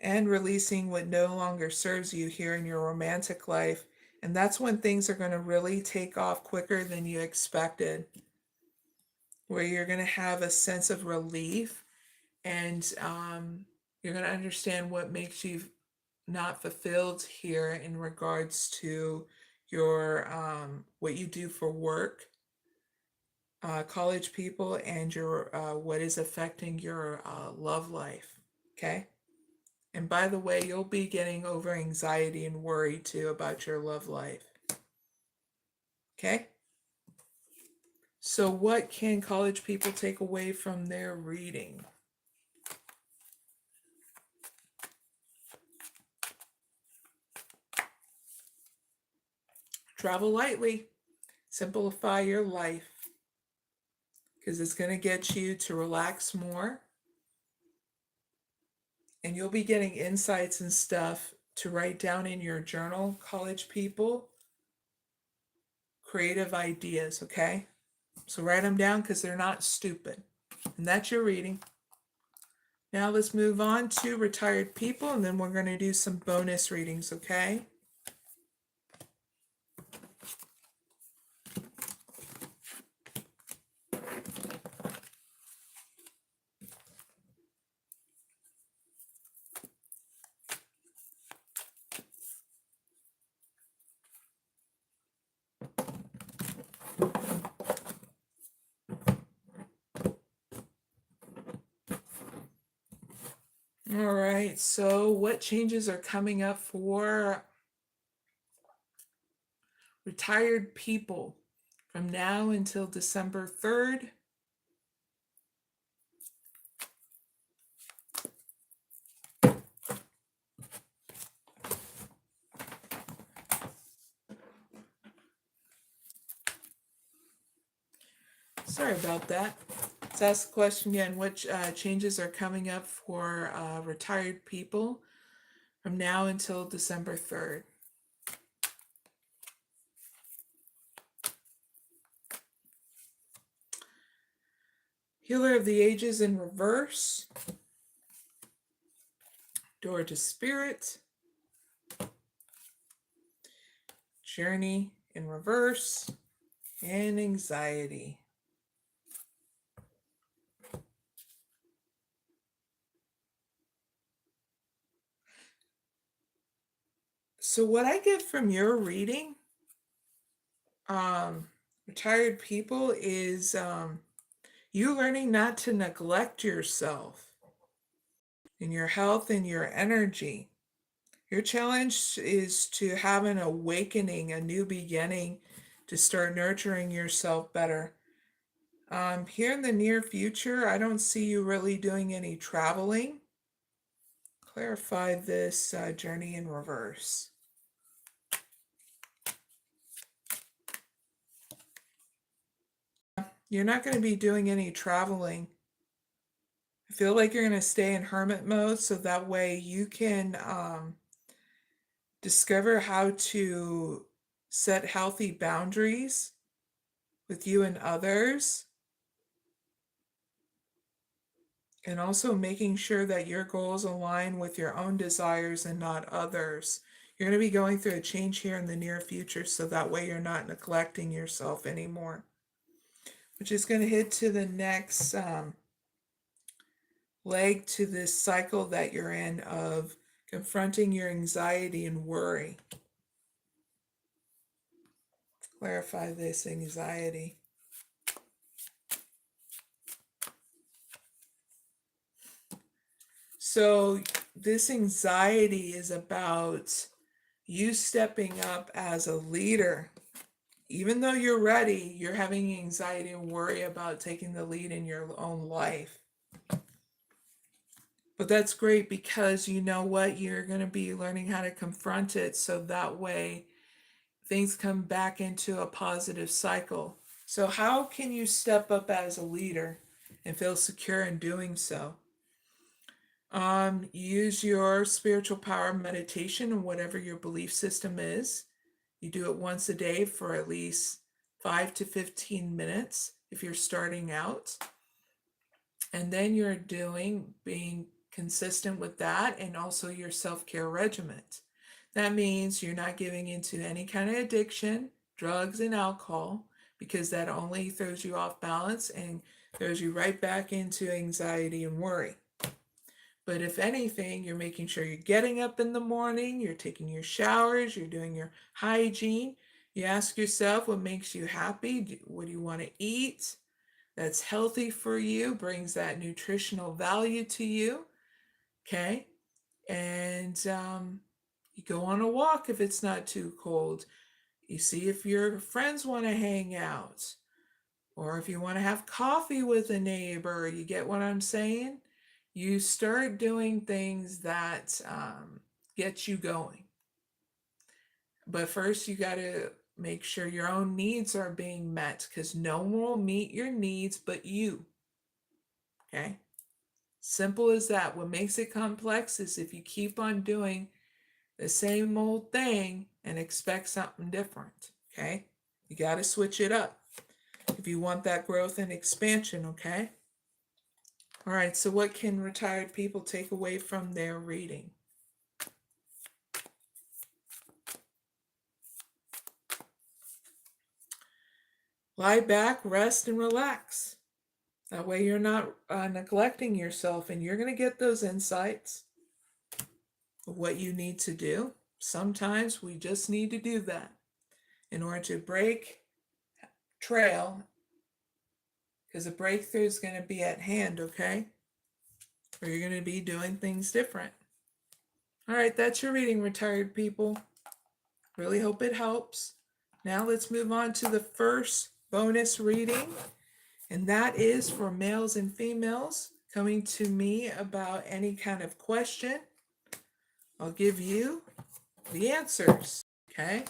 and releasing what no longer serves you here in your romantic life. And that's when things are going to really take off quicker than you expected, where you're going to have a sense of relief, and you're going to understand what makes you not fulfilled here in regards to your what you do for work, college people, and your what is affecting your love life. Okay. And by the way, you'll be getting over anxiety and worry too about your love life. Okay? So what can college people take away from their reading? Travel lightly. Simplify your life, because it's going to get you to relax more. And you'll be getting insights and stuff to write down in your journal, college people. Creative ideas, okay? So write them down because they're not stupid. And that's your reading. Now let's move on to retired people, and then we're going to do some bonus readings, okay? All right, so what changes are coming up for retired people from now until December 3rd? Sorry about that. Let's ask the question again. What changes are coming up for retired people from now until December 3rd? Healer of the Ages in reverse. Door to Spirit. Journey in reverse. And anxiety. So what I get from your reading, retired people, is you learning not to neglect yourself and your health and your energy. Your challenge is to have an awakening, a new beginning, to start nurturing yourself better. Here in the near future, I don't see you really doing any traveling. Clarify this journey in reverse. You're not going to be doing any traveling. I feel like you're going to stay in hermit mode so that way you can discover how to set healthy boundaries with you and others, and also making sure that your goals align with your own desires and not others. You're going to be going through a change here in the near future so that way you're not neglecting yourself anymore, which is going to hit to the next leg to this cycle that you're in of confronting your anxiety and worry. Clarify this anxiety. So this anxiety is about you stepping up as a leader even though you're ready, you're having anxiety and worry about taking the lead in your own life. But that's great because you know what? You're going to be learning how to confront it so that way things come back into a positive cycle. So, how can you step up as a leader and feel secure in doing so? Use your spiritual power meditation and whatever your belief system is. You do it once a day for at least 5 to 15 minutes if you're starting out. And then you're being consistent with that and also your self-care regimen. That means you're not giving into any kind of addiction, drugs and alcohol, because that only throws you off balance and throws you right back into anxiety and worry. But if anything, you're making sure you're getting up in the morning, you're taking your showers, you're doing your hygiene. You ask yourself what makes you happy, what do you want to eat that's healthy for you, brings that nutritional value to you, okay? And you go on a walk if it's not too cold. You see if your friends want to hang out, or if you want to have coffee with a neighbor. You get what I'm saying? You start doing things that get you going. But first, you got to make sure your own needs are being met because no one will meet your needs but you. Okay? Simple as that. What makes it complex is if you keep on doing the same old thing and expect something different. Okay? You got to switch it up if you want that growth and expansion. Okay? All right, so what can retired people take away from their reading? Lie back, rest, and relax. That way you're not neglecting yourself and you're going to get those insights of what you need to do. Sometimes we just need to do that in order to break trail because a breakthrough is going to be at hand, okay? Or you're going to be doing things different. All right, that's your reading, retired people. Really hope it helps. Now let's move on to the first bonus reading, and that is for males and females coming to me about any kind of question. I'll give you the answers, okay?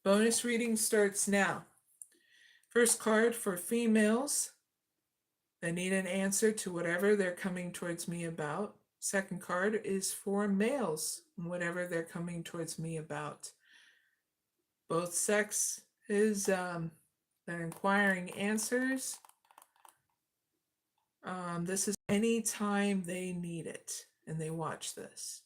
Bonus reading starts now. First card for females that need an answer to whatever they're coming towards me about. Second card is for males, whatever they're coming towards me about. Both sexes that are inquiring answers. This is any time they need it and they watch this.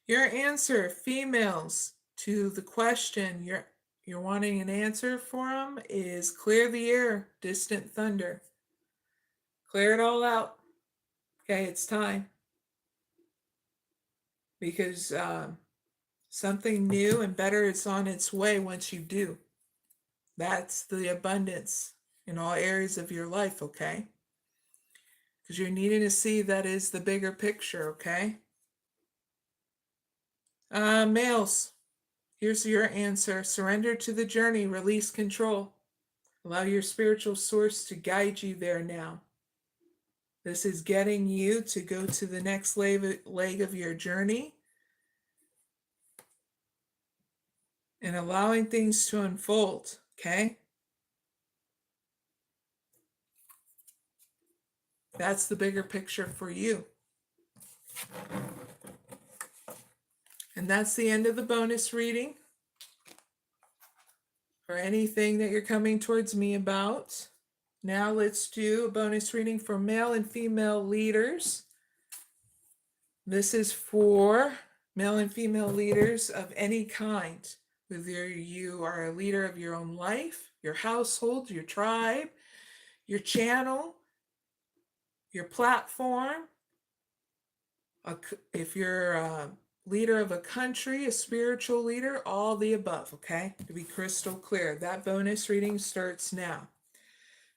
Your answer, females, to the question you're wanting an answer for them is clear the air, distant thunder. Clear it all out. Okay, it's time. Because something new and better is on its way once you do. That's the abundance in all areas of your life, okay? Because you're needing to see that is the bigger picture, okay? Males, here's your answer. Surrender to the journey, release control. Allow your spiritual source to guide you there now. This is getting you to go to the next leg of your journey and allowing things to unfold, okay? That's the bigger picture for you. And that's the end of the bonus reading for anything that you're coming towards me about. Now let's do a bonus reading for male and female leaders. This is for male and female leaders of any kind, whether you are a leader of your own life, your household, your tribe, your channel, your platform, if you're a leader of a country, a spiritual leader, all the above, okay? To be crystal clear, that bonus reading starts now.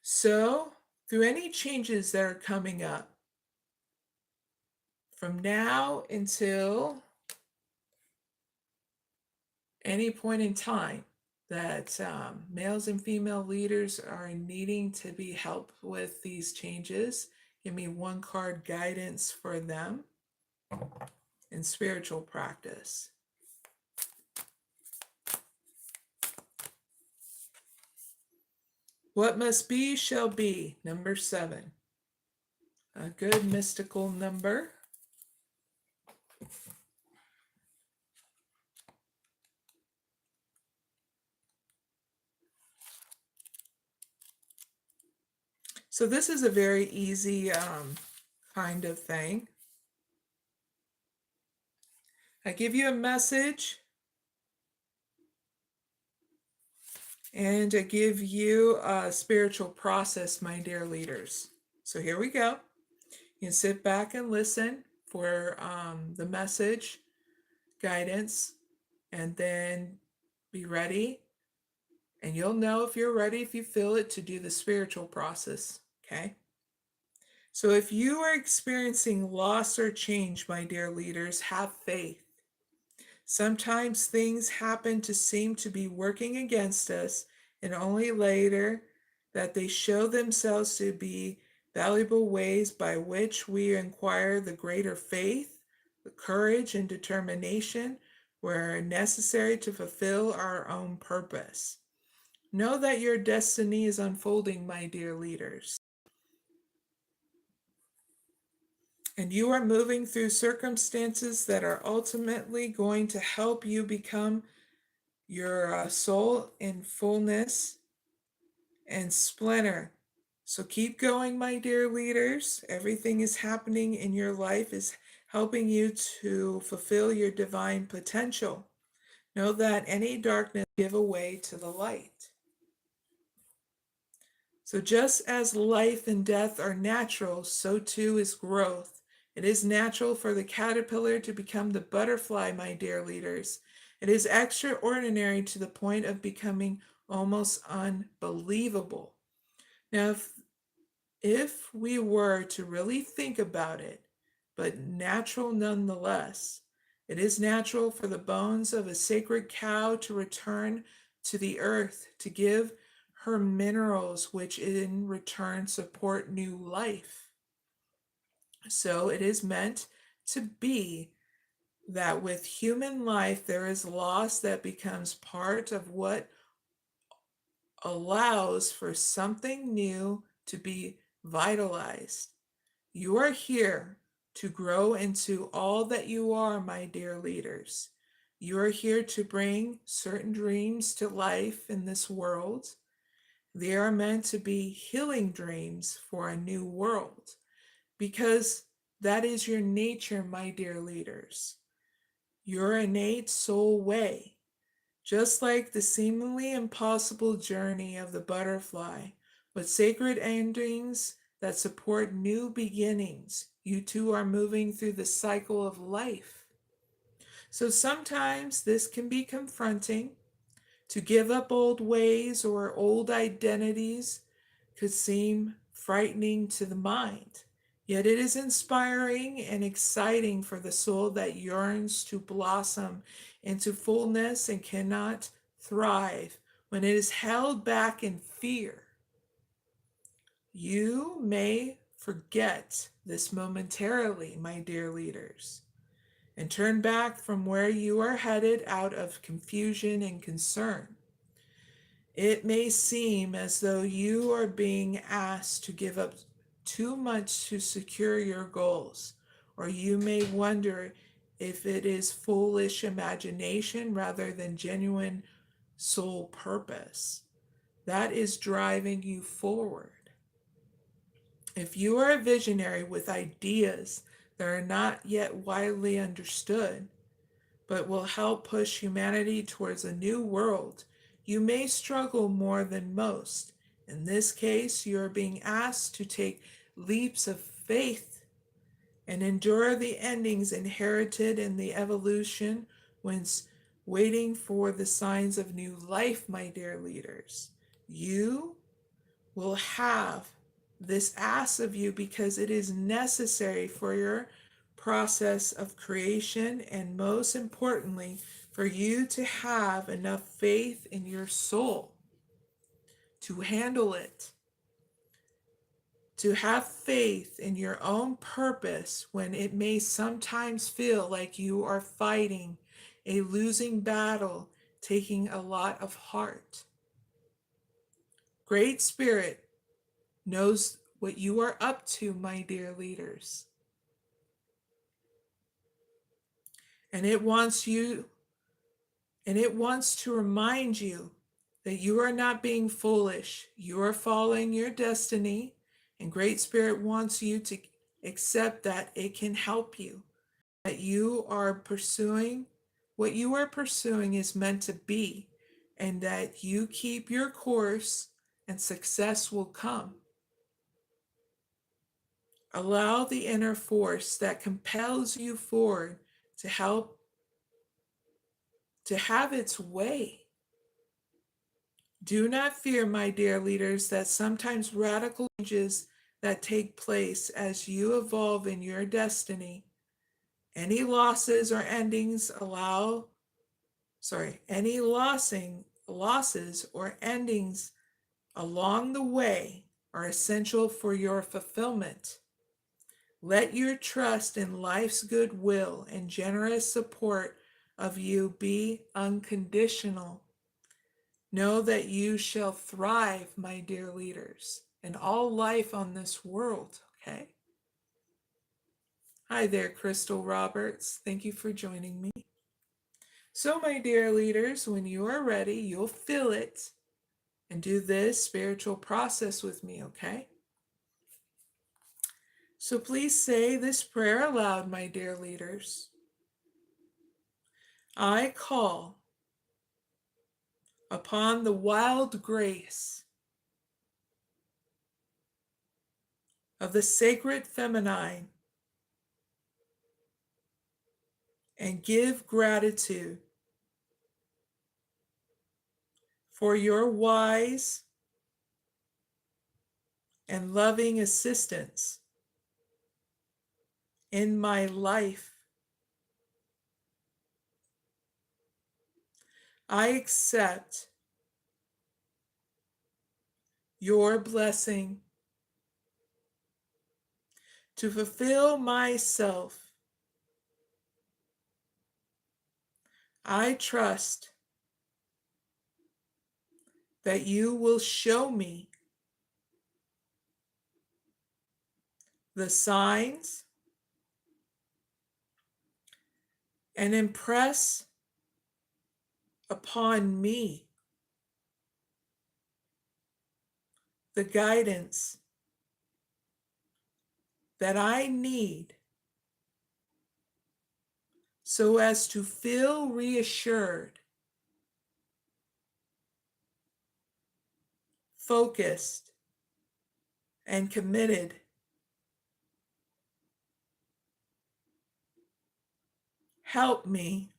So, through any changes that are coming up, from now until any point in time that males and female leaders are needing to be helped with these changes, give me one card guidance for them in spiritual practice. What must be shall be, number 7. A good mystical number. So this is a very easy kind of thing. I give you a message and I give you a spiritual process, my dear leaders. So here we go. You can sit back and listen for the message, guidance, and then be ready. And you'll know if you're ready, if you feel it, to do the spiritual process, okay? So if you are experiencing loss or change, my dear leaders, have faith. Sometimes things happen to seem to be working against us, and only later that they show themselves to be valuable ways by which we acquire the greater faith, the courage, and determination where necessary to fulfill our own purpose. Know that your destiny is unfolding, my dear leaders. And you are moving through circumstances that are ultimately going to help you become your soul in fullness and splendor. So keep going, my dear leaders. Everything is happening in your life is helping you to fulfill your divine potential. Know that any darkness give way to the light. So just as life and death are natural, so too is growth. It is natural for the caterpillar to become the butterfly, my dear leaders. It is extraordinary to the point of becoming almost unbelievable. Now, if we were to really think about it, but natural nonetheless, it is natural for the bones of a sacred cow to return to the earth to give her minerals, which in return support new life. So it is meant to be that with human life, there is loss that becomes part of what allows for something new to be vitalized. You are here to grow into all that you are, my dear leaders. You are here to bring certain dreams to life in this world. They are meant to be healing dreams for a new world, because that is your nature, my dear leaders. Your innate soul way, just like the seemingly impossible journey of the butterfly, with sacred endings that support new beginnings. You too are moving through the cycle of life. So sometimes this can be confronting. To give up old ways or old identities could seem frightening to the mind. Yet it is inspiring and exciting for the soul that yearns to blossom into fullness and cannot thrive when it is held back in fear. You may forget this momentarily, my dear leaders, and turn back from where you are headed out of confusion and concern. It may seem as though you are being asked to give up too much to secure your goals, or you may wonder if it is foolish imagination rather than genuine soul purpose that is driving you forward. If you are a visionary with ideas that are not yet widely understood, but will help push humanity towards a new world, you may struggle more than most. In this case, you are being asked to take leaps of faith and endure the endings inherited in the evolution when waiting for the signs of new life, my dear leaders. You will have this asked of you because it is necessary for your process of creation, and most importantly, for you to have enough faith in your soul to handle it, to have faith in your own purpose when it may sometimes feel like you are fighting a losing battle, taking a lot of heart. Great Spirit knows what you are up to, my dear leaders. And it wants to remind you that you are not being foolish. You are following your destiny, and Great Spirit wants you to accept that it can help you, that you are pursuing what you are pursuing is meant to be, and that you keep your course and success will come. Allow the inner force that compels you forward to help to have its way. Do not fear, my dear leaders, that sometimes radical changes that take place as you evolve in your destiny, any losses or endings losses or endings along the way are essential for your fulfillment. Let your trust in life's goodwill and generous support of you be unconditional. Know that you shall thrive, my dear leaders, in all life on this world, okay? Hi there, Crystal Roberts. Thank you for joining me. So, my dear leaders, when you are ready, you'll feel it and do this spiritual process with me, okay? So please say this prayer aloud, my dear leaders. I call upon the wild grace of the sacred feminine and give gratitude for your wise and loving assistance in my life. I accept your blessing to fulfill myself. I trust that you will show me the signs and impress upon me the guidance that I need so as to feel reassured, focused, and committed. Help me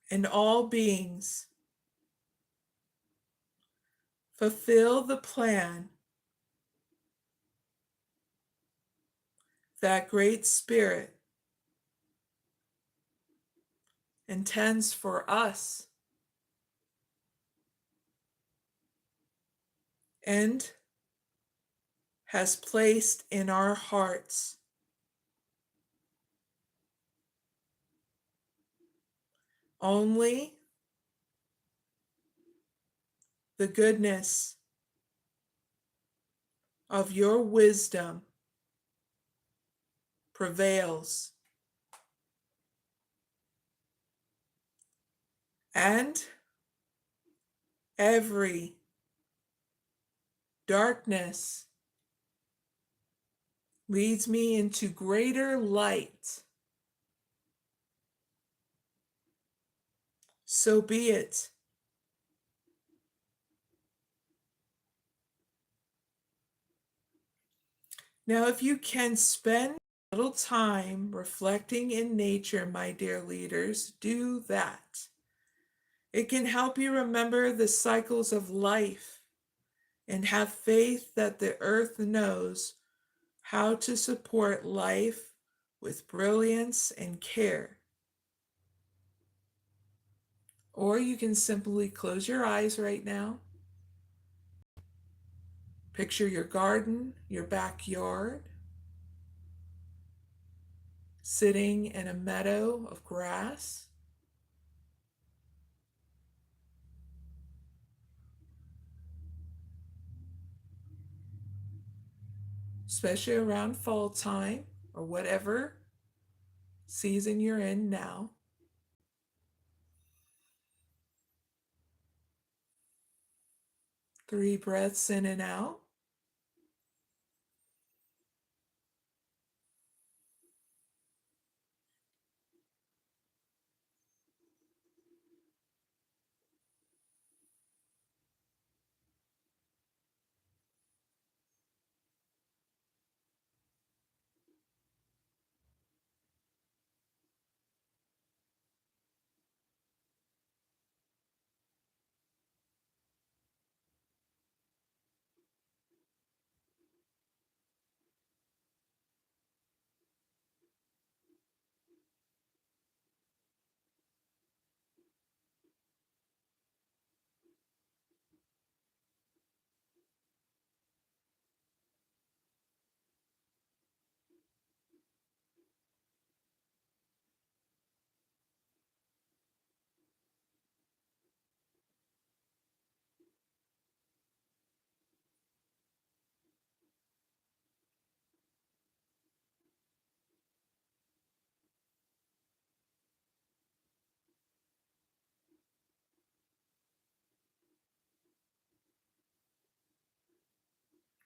and all beings fulfill the plan that Great Spirit intends for us and has placed in our hearts. Only the goodness of your wisdom prevails, and every darkness leads me into greater light. So be it. Now, if you can spend a little time reflecting in nature, my dear leaders, do that. It can help you remember the cycles of life and have faith that the earth knows how to support life with brilliance and care. Or you can simply close your eyes right now. Picture your garden, your backyard, sitting in a meadow of grass. Especially around fall time or whatever season you're in now. Three breaths in and out.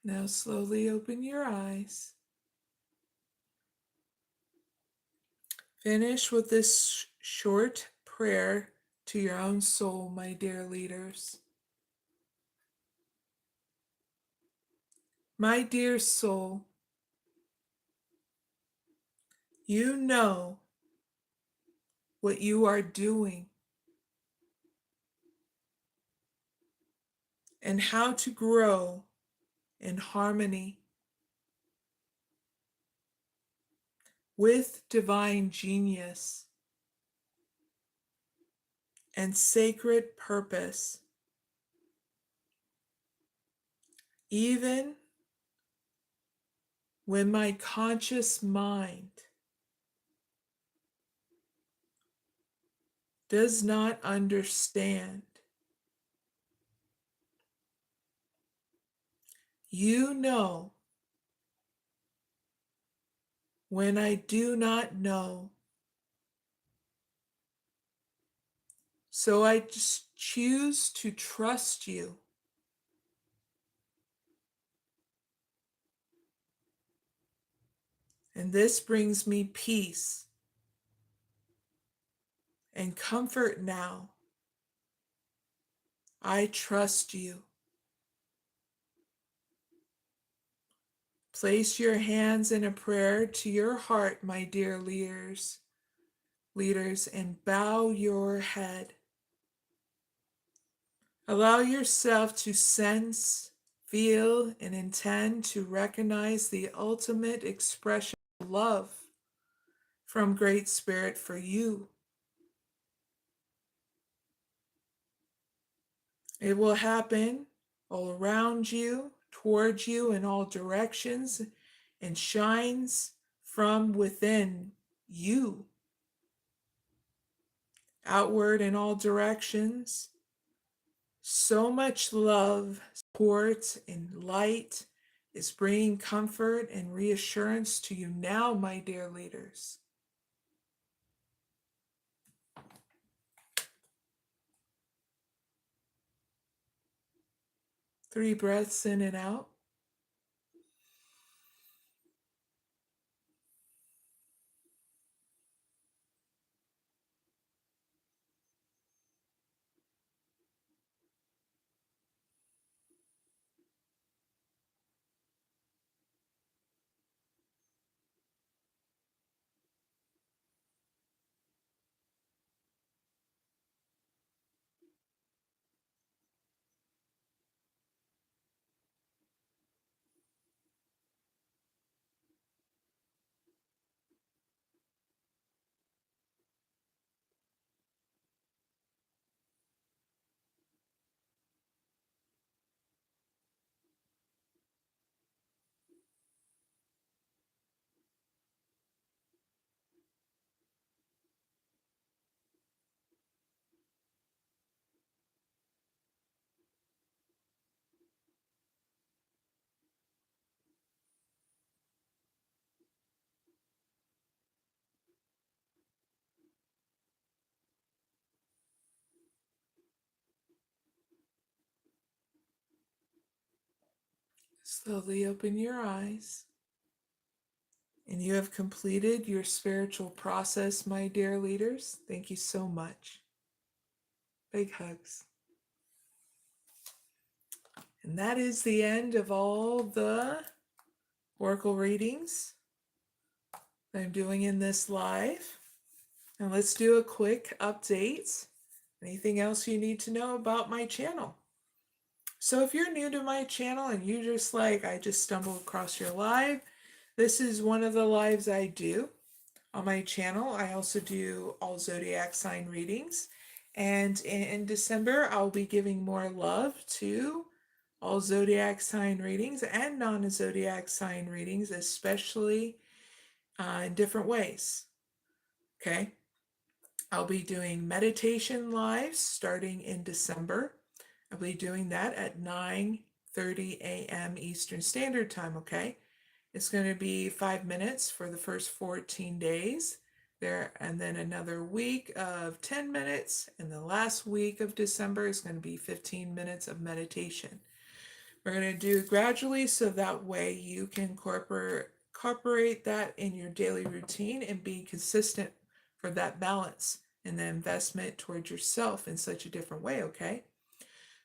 Now slowly open your eyes. Finish with this short prayer to your own soul, my dear leaders. My dear soul, you know what you are doing and how to grow in harmony with divine genius and sacred purpose, even when my conscious mind does not understand. You know when I do not know. So I just choose to trust you. And this brings me peace and comfort now. I trust you. Place your hands in a prayer to your heart, my dear leaders, and bow your head. Allow yourself to sense, feel, and intend to recognize the ultimate expression of love from Great Spirit for you. It will happen all around you, towards you in all directions, and shines from within you, outward in all directions. So much love, support, and light is bringing comfort and reassurance to you now, my dear leaders. Three breaths in and out. Slowly open your eyes. And you have completed your spiritual process, my dear leaders. Thank you so much. Big hugs. And that is the end of all the oracle readings that I'm doing in this live. Now let's do a quick update. Anything else you need to know about my channel? So if you're new to my channel and you just like, I just stumbled across your live, this is one of the lives I do on my channel. I also do all zodiac sign readings. And in December, I'll be giving more love to all zodiac sign readings and non-zodiac sign readings, especially in different ways. Okay. I'll be doing meditation lives starting in December. I'll be doing that at 9:30 a.m. Eastern Standard Time, okay? It's going to be 5 minutes for the first 14 days there, and then another week of 10 minutes, and the last week of December is going to be 15 minutes of meditation. We're going to do it gradually so that way you can incorporate that in your daily routine and be consistent for that balance and the investment towards yourself in such a different way, okay?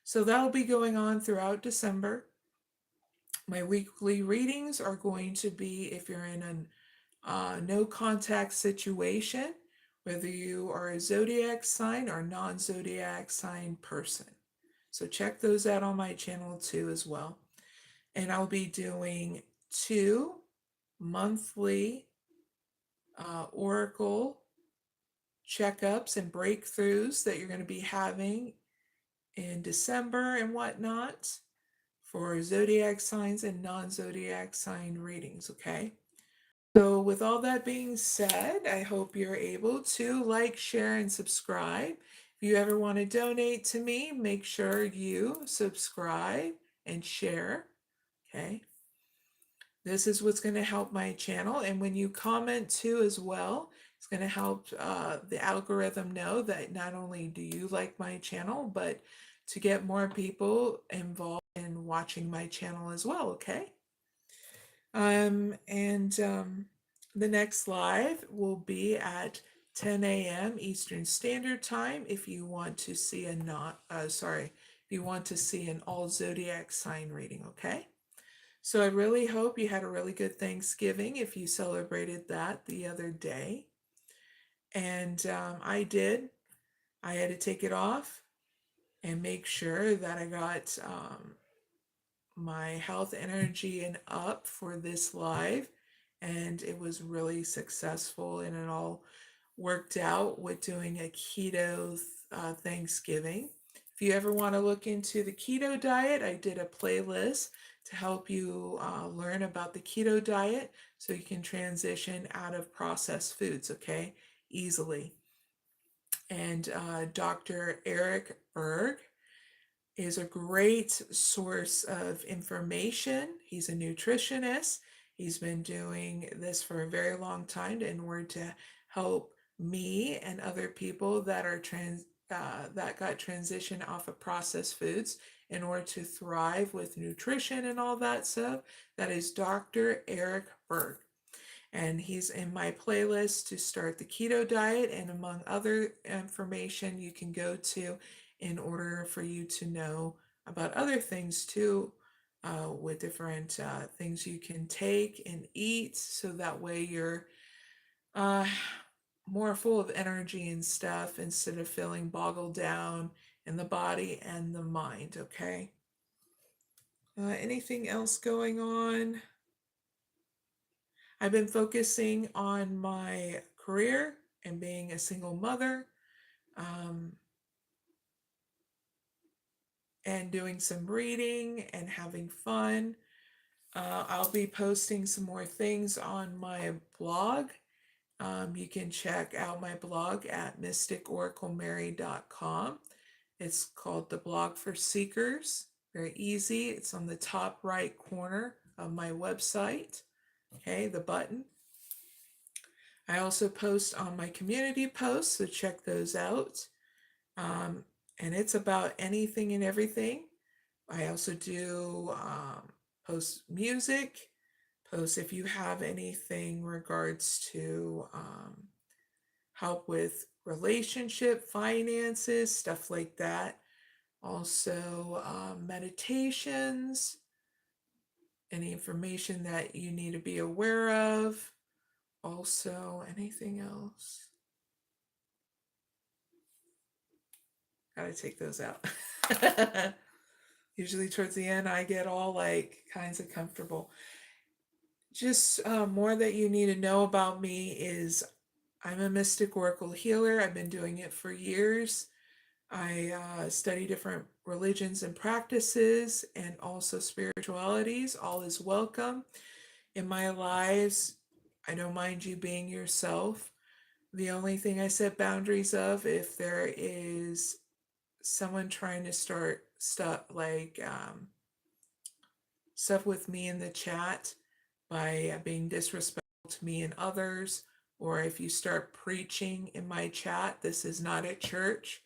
So that'll be going on throughout December. My weekly readings are going to be if you're in a no contact situation, whether you are a zodiac sign or non-zodiac sign person. So check those out on my channel too as well. And I'll be doing 2 monthly oracle checkups and breakthroughs that you're going to be having in December and whatnot for zodiac signs and non-zodiac sign readings, okay? So with all that being said, I hope you're able to like, share, and subscribe. If you ever want to donate to me, make sure you subscribe and share, okay? This is what's going to help my channel. And when you comment too as well, it's going to help the algorithm know that not only do you like my channel, but to get more people involved in watching my channel as well, okay? The next live will be at 10 a.m. Eastern Standard Time if you want to see if you want to see an all zodiac sign reading, okay? So I really hope you had a really good Thanksgiving if you celebrated that the other day. And I did. I had to take it off and make sure that I got my health, energy, and up for this live. And it was really successful and it all worked out with doing a keto Thanksgiving. If you ever want to look into the keto diet, I did a playlist to help you learn about the keto diet so you can transition out of processed foods, okay, easily. And Dr. Eric Berg is a great source of information. He's a nutritionist. He's been doing this for a very long time in order to help me and other people that are that got transitioned off of processed foods in order to thrive with nutrition and all that stuff. That is Dr. Eric Berg. And he's in my playlist to start the keto diet, and among other information you can go to in order for you to know about other things too, with different things you can take and eat, so that way you're more full of energy and stuff instead of feeling boggled down in the body and the mind, okay? Anything else going on? I've been focusing on my career and being a single mother, and doing some reading and having fun. I'll be posting some more things on my blog. You can check out my blog at mysticoraclemary.com. It's called The Blog for Seekers. Very easy. It's on the top right corner of my website. Okay, the button. I also post on my community posts, so check those out. And it's about anything and everything. I also do post music, post if you have anything regards to help with relationship, finances, stuff like that. Also, meditations, any information that you need to be aware of. Also, anything else? Gotta take those out. Usually towards the end, I get all like kinds of comfortable. Just more that you need to know about me is I'm a mystic oracle healer. I've been doing it for years. I study different religions and practices and also spiritualities. All is welcome in my lives. I don't mind you being yourself. The only thing I set boundaries of if there is someone trying to start stuff like stuff with me in the chat by being disrespectful to me and others, or if you start preaching in my chat, this is not a church.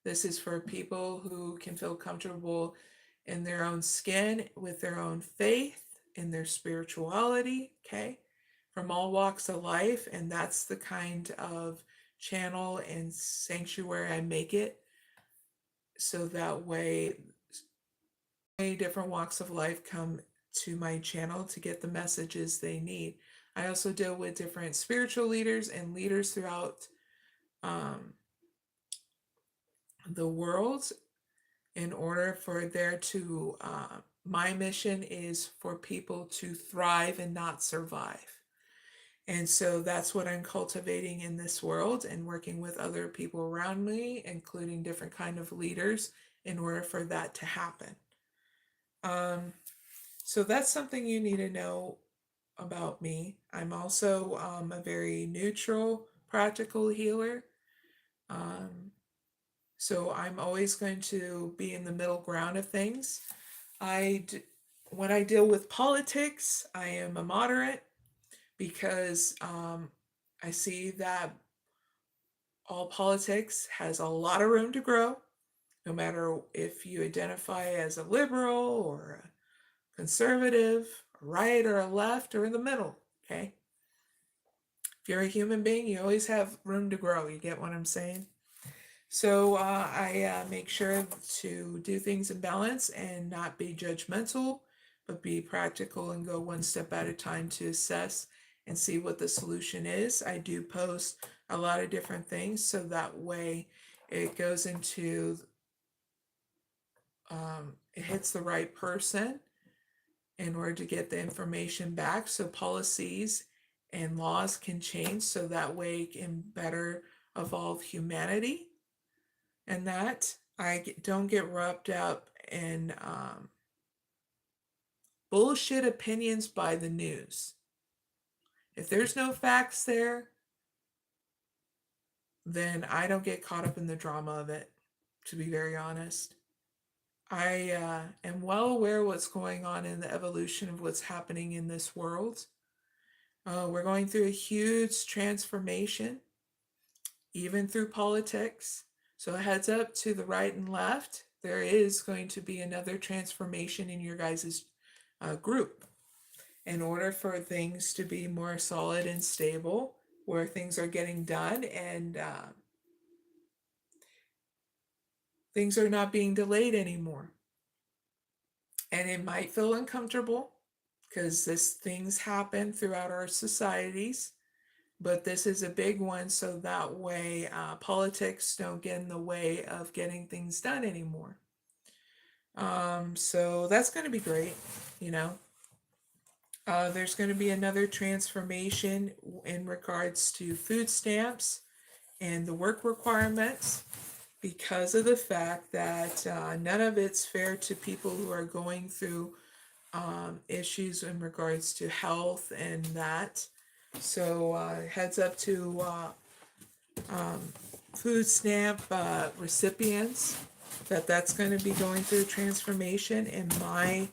This is for people who can feel comfortable in their own skin, with their own faith, in their spirituality, okay? From all walks of life, and that's the kind of channel and sanctuary I make it. So that way, many different walks of life come to my channel to get the messages they need. I also deal with different spiritual leaders and leaders throughout the world in order for there to, my mission is for people to thrive and not survive. And so that's what I'm cultivating in this world and working with other people around me, including different kind of leaders, in order for that to happen. So that's something you need to know about me. I'm also a very neutral, practical healer. So I'm always going to be in the middle ground of things. When I deal with politics, I am a moderate because I see that all politics has a lot of room to grow, no matter if you identify as a liberal or a conservative, a right or a left, or in the middle, okay? If you're a human being, you always have room to grow. You get what I'm saying? So I make sure to do things in balance and not be judgmental, but be practical and go one step at a time to assess and see what the solution is. I do post a lot of different things so that way it goes into, it hits the right person in order to get the information back so policies and laws can change so that way it can better evolve humanity. And that I don't get wrapped up in bullshit opinions by the news. If there's no facts there, then I don't get caught up in the drama of it, to be very honest. I am well aware of what's going on in the evolution of what's happening in this world. We're going through a huge transformation, even through politics. So a heads up to the right and left, there is going to be another transformation in your guys' group in order for things to be more solid and stable, where things are getting done and things are not being delayed anymore. And it might feel uncomfortable because things happen throughout our societies, but this is a big one so that way politics don't get in the way of getting things done anymore. So that's going to be great, you know. There's going to be another transformation in regards to food stamps and the work requirements because of the fact that none of it's fair to people who are going through issues in regards to health and that. So heads up to food stamp recipients that's going to be going through transformation. And my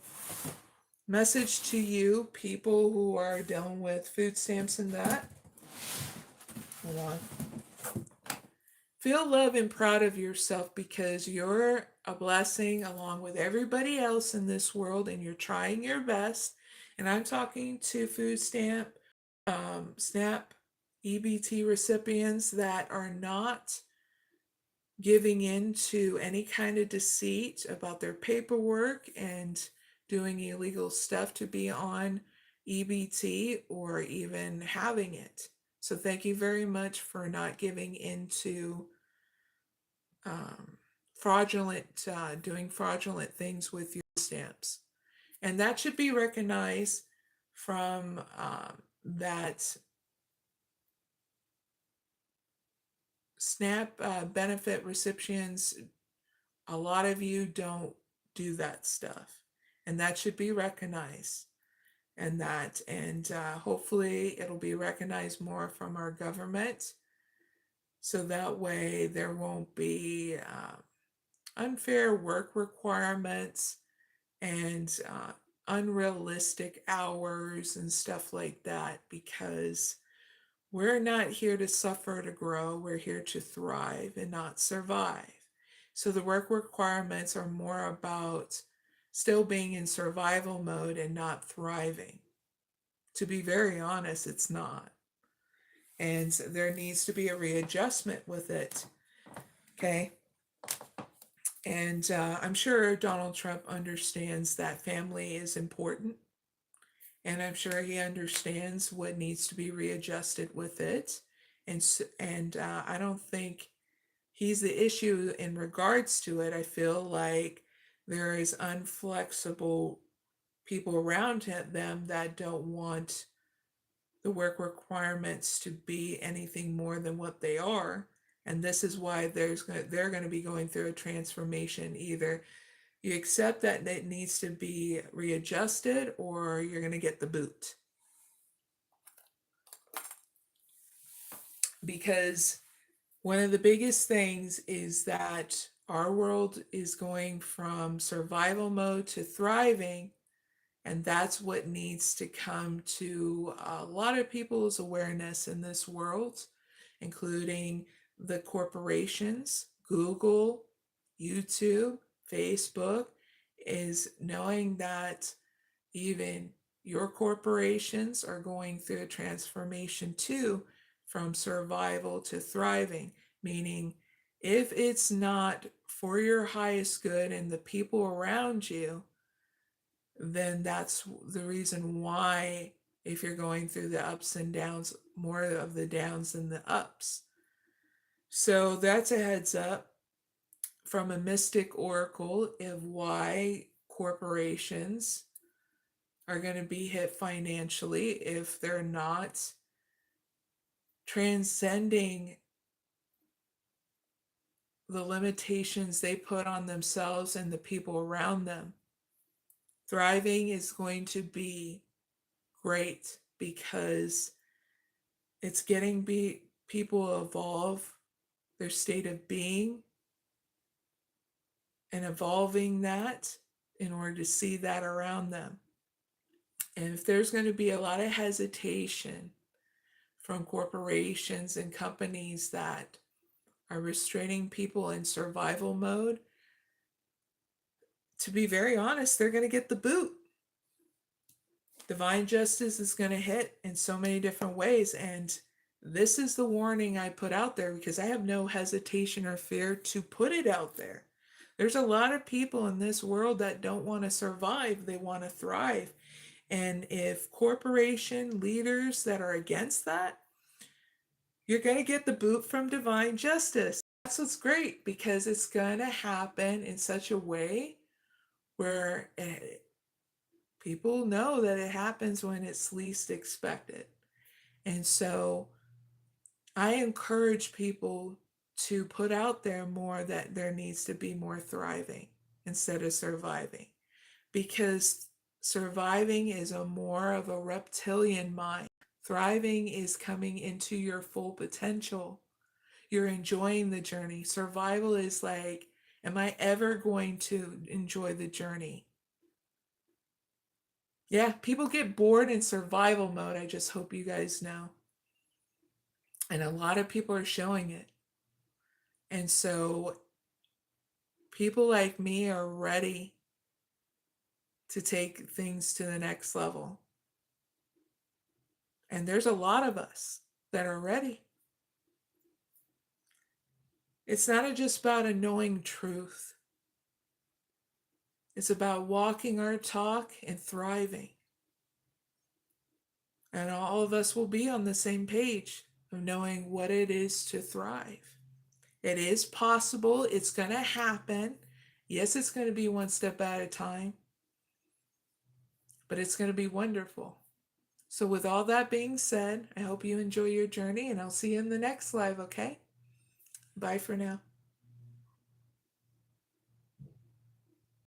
message to you, people who are dealing with food stamps and that, hold on. Feel love and proud of yourself because you're a blessing along with everybody else in this world, and you're trying your best. And I'm talking to food stamp, SNAP, EBT recipients that are not giving in to any kind of deceit about their paperwork and doing illegal stuff to be on EBT or even having it. So thank you very much for not giving into um, doing fraudulent things with your stamps. And that should be recognized from that SNAP benefit recipients. A lot of you don't do that stuff, and that should be recognized. And hopefully it'll be recognized more from our government, so that way there won't be unfair work requirements and unrealistic hours and stuff like that, because we're not here to suffer to grow. We're here to thrive and not survive. So the work requirements are more about still being in survival mode and not thriving. To be very honest, it's not. And there needs to be a readjustment with it. Okay. And I'm sure Donald Trump understands that family is important. And I'm sure he understands what needs to be readjusted with it. And I don't think he's the issue in regards to it. I feel like there is unflexible people around them that don't want the work requirements to be anything more than what they are. And this is why they're going to be going through a transformation. Either you accept that it needs to be readjusted, or you're going to get the boot. Because one of the biggest things is that our world is going from survival mode to thriving, and that's what needs to come to a lot of people's awareness in this world, including the corporations, Google, YouTube, Facebook, is knowing that even your corporations are going through a transformation too, from survival to thriving, meaning if it's not for your highest good and the people around you, then that's the reason why, if you're going through the ups and downs, more of the downs than the ups. So that's a heads up from a mystic oracle of why corporations are going to be hit financially if they're not transcending the limitations they put on themselves and the people around them. Thriving is going to be great because it's getting people evolve their state of being and evolving that in order to see that around them. And if there's going to be a lot of hesitation from corporations and companies that are restraining people in survival mode, to be very honest, they're going to get the boot. Divine justice is going to hit in so many different ways. And this is the warning I put out there because I have no hesitation or fear to put it out there. There's a lot of people in this world that don't want to survive, they want to thrive. And if corporation leaders that are against that, you're going to get the boot from divine justice. That's what's great, because it's going to happen in such a way where people know that it happens when it's least expected. And so I encourage people to put out there more that there needs to be more thriving instead of surviving, because surviving is more of a reptilian mind. Thriving is coming into your full potential. You're enjoying the journey. Survival is like, am I ever going to enjoy the journey? Yeah, people get bored in survival mode. I just hope you guys know. And a lot of people are showing it. And so People like me are ready to take things to the next level. And there's a lot of us that are ready. It's not just about a knowing truth. It's about walking our talk and thriving. And all of us will be on the same page of knowing what it is to thrive. It is possible. It's going to happen. Yes, it's going to be one step at a time, but it's going to be wonderful. So with all that being said, I hope you enjoy your journey, and I'll see you in the next live, okay? Bye for now.